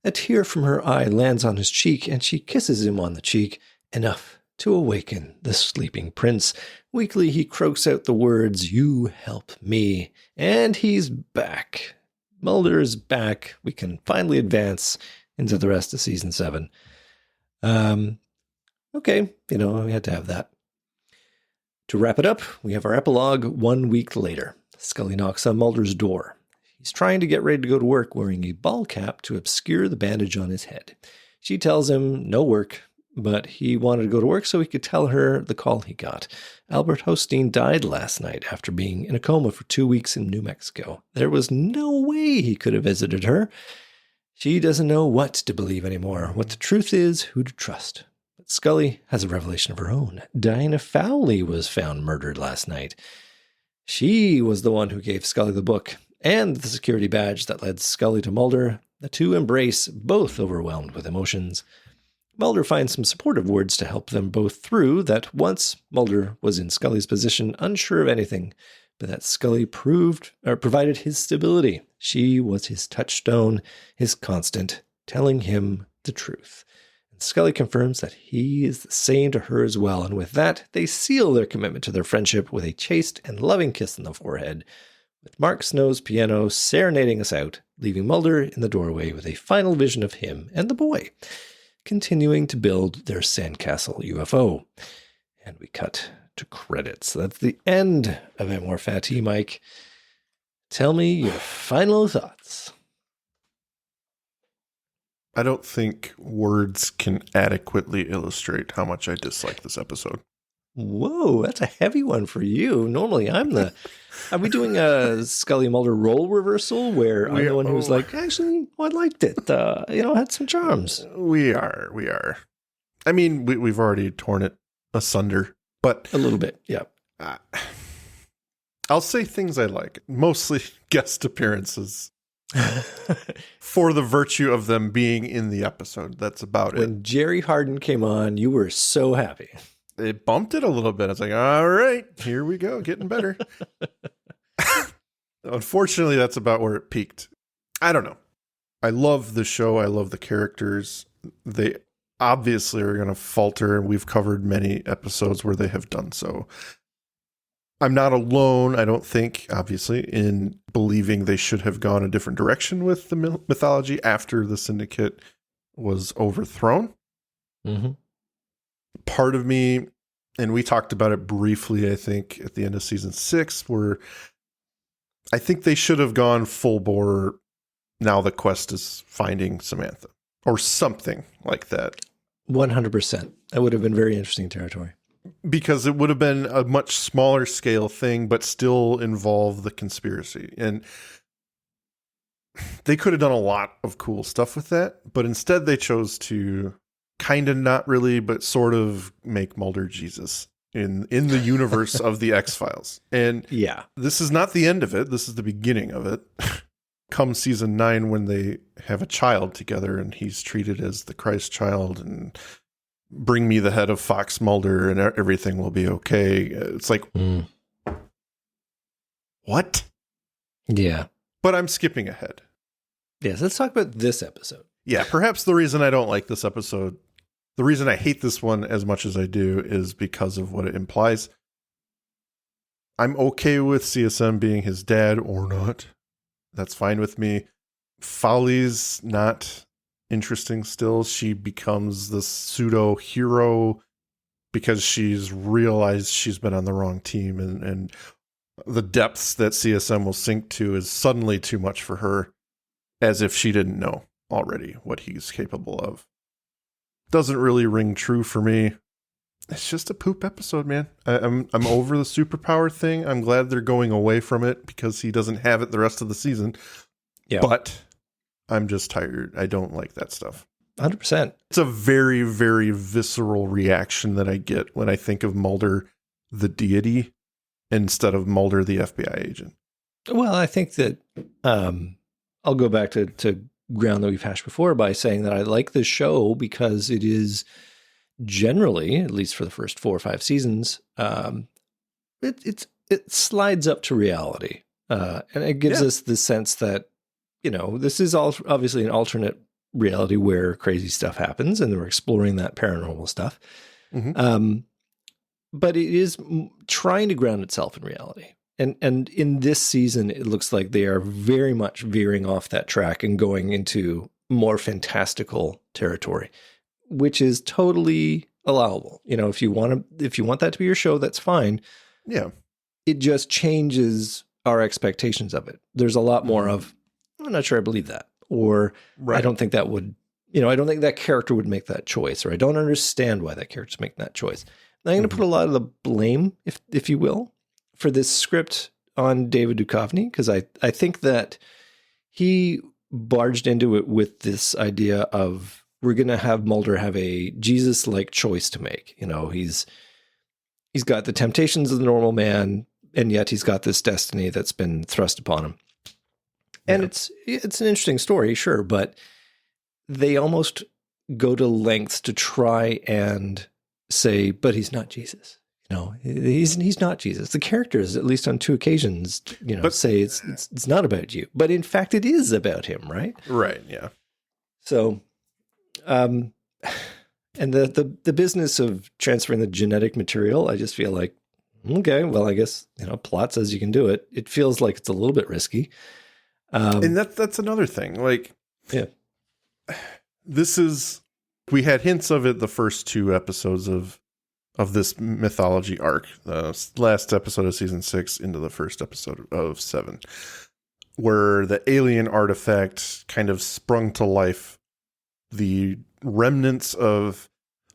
A tear from her eye lands on his cheek, and she kisses him on the cheek, enough to awaken the sleeping prince. Weakly, he croaks out the words, "You help me," and he's back. Mulder's back. We can finally advance into the rest of season 7. Okay, we had to have that. To wrap it up, we have our epilogue 1 week later. Scully knocks on Mulder's door. He's trying to get ready to go to work wearing a ball cap to obscure the bandage on his head. She tells him no work, but he wanted to go to work so he could tell her the call he got. Albert Hosteen died last night after being in a coma for 2 weeks in New Mexico. There was no way he could have visited her. She doesn't know what to believe anymore, what the truth is, who to trust. But Scully has a revelation of her own. Dinah Fowley was found murdered last night. She was the one who gave Scully the book and the security badge that led Scully to Mulder. The two embrace, both overwhelmed with emotions. Mulder finds some supportive words to help them both through that. Once Mulder was in Scully's position, unsure of anything, but that Scully provided his stability. She was his touchstone, his constant, telling him the truth. And Scully confirms that he is the same to her as well, and with that, they seal their commitment to their friendship with a chaste and loving kiss on the forehead, with Mark Snow's piano serenading us out, leaving Mulder in the doorway with a final vision of him and the boy, continuing to build their sandcastle UFO. And we cut to credits. That's the end of Amor Fati, Mike. Tell me your final thoughts. I don't think words can adequately illustrate how much I dislike this episode. Whoa, that's a heavy one for you. Normally are we doing a Scully Mulder role reversal where I'm the one who's like, actually, I liked it. Had some charms. We are. I mean, we've already torn it asunder, but a little bit, yeah. I'll say things I like, mostly guest appearances. For the virtue of them being in the episode. That's about it. When Jerry Harden came on, you were so happy. It bumped it a little bit. I was like, all right, here we go, getting better. Unfortunately, that's about where it peaked. I don't know. I love the show. I love the characters. They obviously are going to falter, and we've covered many episodes where they have done so. I'm not alone, I don't think, obviously, in believing they should have gone a different direction with the mythology after the Syndicate was overthrown. Mm-hmm. Part of me, and we talked about it briefly, I think, at the end of season 6, where I think they should have gone full bore. Now the quest is finding Samantha or something like that. 100%. That would have been very interesting territory. Because it would have been a much smaller scale thing, but still involve the conspiracy. And they could have done a lot of cool stuff with that, but instead they chose to kind of not really, but sort of make Mulder Jesus in the universe of the X-Files. And yeah, this is not the end of it. This is the beginning of it. Come season 9, when they have a child together and he's treated as the Christ child, and bring me the head of Fox Mulder and everything will be okay. It's like, what? Yeah. But I'm skipping ahead. Yes, let's talk about this episode. Yeah, perhaps the reason I don't like this episode, the reason I hate this one as much as I do, is because of what it implies. I'm okay with CSM being his dad or not. That's fine with me. Fowley's not interesting still. She becomes the pseudo hero because she's realized she's been on the wrong team, and the depths that CSM will sink to is suddenly too much for her. as if she didn't know already what he's capable of. Doesn't really ring true for me. It's just a poop episode, man. I'm over the superpower thing. I'm glad they're going away from it because he doesn't have it the rest of the season. Yeah. But I'm just tired. I don't like that stuff. 100%. It's a very, very visceral reaction that I get when I think of Mulder, the deity, instead of Mulder, the FBI agent. Well, I think that I'll go back to ground that we've hashed before by saying that I like this show because it is generally, at least for the first 4 or 5 seasons, it slides up to reality. And it gives us the sense that, this is all obviously an alternate reality where crazy stuff happens and we're exploring that paranormal stuff. Mm-hmm. But it is trying to ground itself in reality. And in this season, it looks like they are very much veering off that track and going into more fantastical territory, which is totally allowable. If you want that to be your show, that's fine. Yeah. It just changes our expectations of it. There's a lot more of, I'm not sure I believe that, or I don't think that would, I don't think that character would make that choice, or I don't understand why that character's making that choice. And I'm going to put a lot of the blame, if you will, for this script on David Duchovny, because I think that he barged into it with this idea of, we're going to have Mulder have a Jesus-like choice to make. He's got the temptations of the normal man, and yet he's got this destiny that's been thrust upon him. And it's an interesting story, sure, but they almost go to lengths to try and say, but he's not Jesus. He's not Jesus. The characters, at least on 2 occasions, say it's not about you, but in fact it is about him, right? Right. Yeah. So, and the business of transferring the genetic material, I just feel like, okay, well, I guess, plot says you can do it. It feels like it's a little bit risky. And that's another thing. Like, yeah, we had hints of it the first 2 episodes of this mythology arc, the last episode of season 6 into the first episode of 7, where the alien artifact kind of sprung to life the remnants of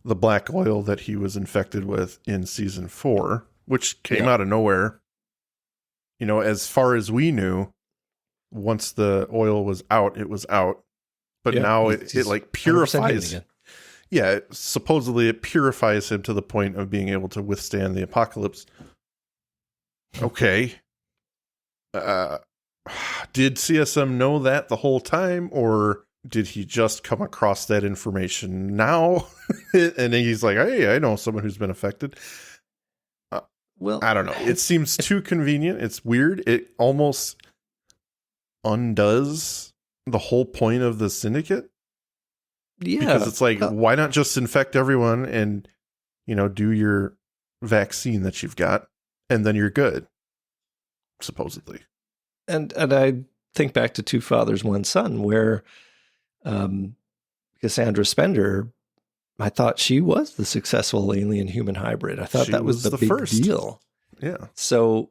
the black oil that he was infected with in season 4, which came out of nowhere. As far as we knew, once the oil was out, it was out. But now it like purifies. Yeah, supposedly it purifies him to the point of being able to withstand the apocalypse. Okay. Did CSM know that the whole time, or did he just come across that information now? And he's like, hey, I know someone who's been affected. Well, I don't know. It seems too convenient. It's weird. It almost undoes the whole point of the syndicate. Yeah. Because it's like, why not just infect everyone and, do your vaccine that you've got, and then you're good, supposedly. And I think back to Two Fathers, One Son, where Cassandra Spender, I thought she was the successful alien-human hybrid. I thought that was the big first deal. Yeah. So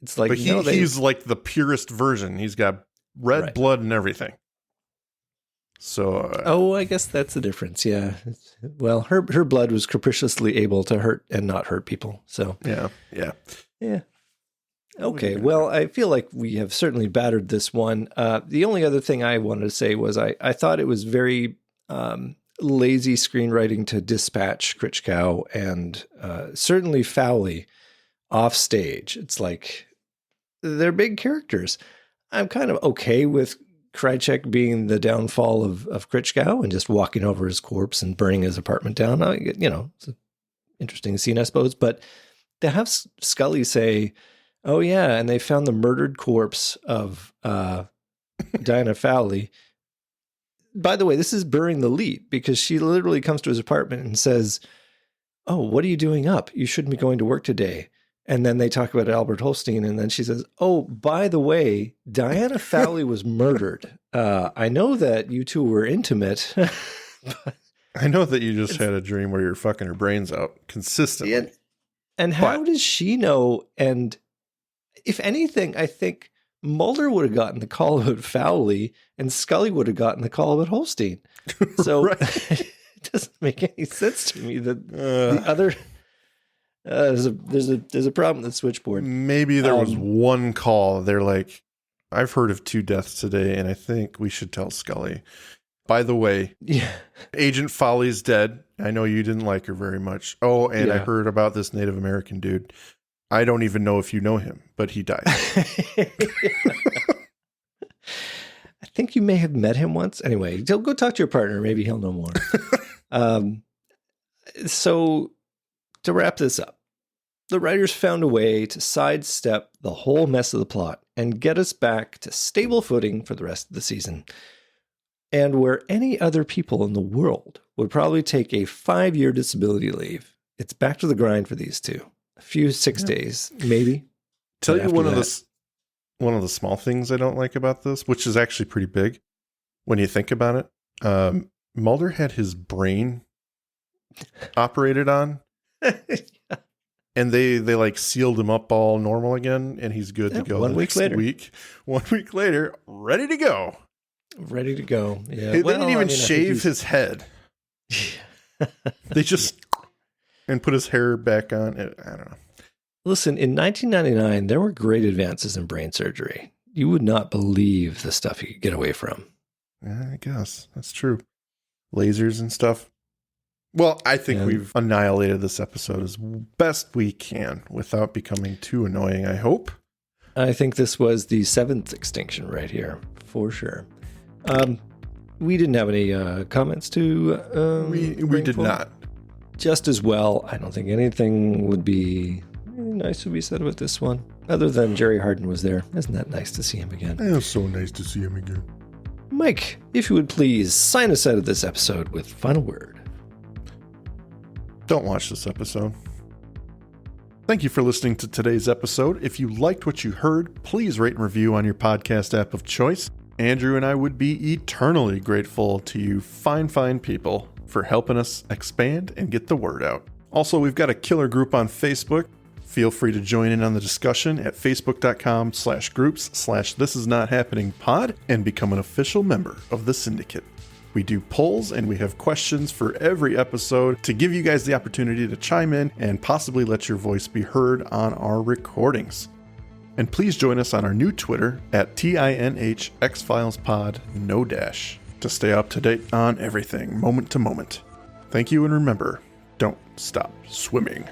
it's like, but he's like the purest version. He's got red blood and everything. So, I guess that's the difference. Yeah. Well, her blood was capriciously able to hurt and not hurt people. So yeah. Okay. Well, I feel like we have certainly battered this one. The only other thing I wanted to say was I thought it was very lazy screenwriting to dispatch Critchcow and certainly Fowley off stage. It's like they're big characters. I'm kind of okay with Krychek being the downfall of Critchcow and just walking over his corpse and burning his apartment down. It's an interesting scene, I suppose. But to have Scully say, oh, yeah, and they found the murdered corpse of Diana Fowley. By the way, this is burying the lead because she literally comes to his apartment and says, oh, what are you doing up? You shouldn't be going to work today. And then they talk about Albert Holstein, and then she says, oh, by the way, Diana Fowley was murdered. I know that you two were intimate. I know that you just had a dream where you're fucking her brains out consistently. And how does she know? And if anything, I think Mulder would have gotten the call about Fowley, and Scully would have gotten the call about Holstein. So it doesn't make any sense to me that the other there's a problem with the switchboard. Maybe there was one call. They're like, I've heard of 2 deaths today, and I think we should tell Scully. By the way, Agent Folly's dead. I know you didn't like her very much. Oh, and I heard about this Native American dude. I don't even know if you know him, but he died. I think you may have met him once. Anyway, go talk to your partner. Maybe he'll know more. So to wrap this up, the writers found a way to sidestep the whole mess of the plot and get us back to stable footing for the rest of the season. And where any other people in the world would probably take a 5-year disability leave, it's back to the grind for these two. A few 6 days, maybe. Tell you one of the small things I don't like about this, which is actually pretty big when you think about it. Mulder had his brain operated on, and they like sealed him up all normal again, and he's good to go. 1 week later. 1 week later, ready to go. Ready to go. Yeah. They didn't even shave his head. They just and put his hair back on. I don't know. Listen, in 1999, there were great advances in brain surgery. You would not believe the stuff you could get away from. Yeah, I guess that's true. Lasers and stuff. Well, I think we've annihilated this episode as best we can without becoming too annoying, I hope. I think this was the 7th extinction right here, for sure. We didn't have any comments to we did not. Just as well, I don't think anything would be nice to be said about this one, other than Jerry Harden was there. Isn't that nice to see him again? It was so nice to see him again. Mike, if you would please sign us out of this episode with final word. Don't watch this episode. Thank you for listening to today's episode. If you liked what you heard, please rate and review on your podcast app of choice. Andrew and I would be eternally grateful to you fine people for helping us expand and get the word out. Also, we've got a killer group on Facebook. Feel free to join in on the discussion at facebook.com/groups/thisisnothappeningpod and become an official member of the syndicate. We do polls and we have questions for every episode to give you guys the opportunity to chime in and possibly let your voice be heard on our recordings. And please join us on our new Twitter at tinhxfilespod, no dash, to stay up to date on everything, moment to moment. Thank you, and remember, don't stop swimming.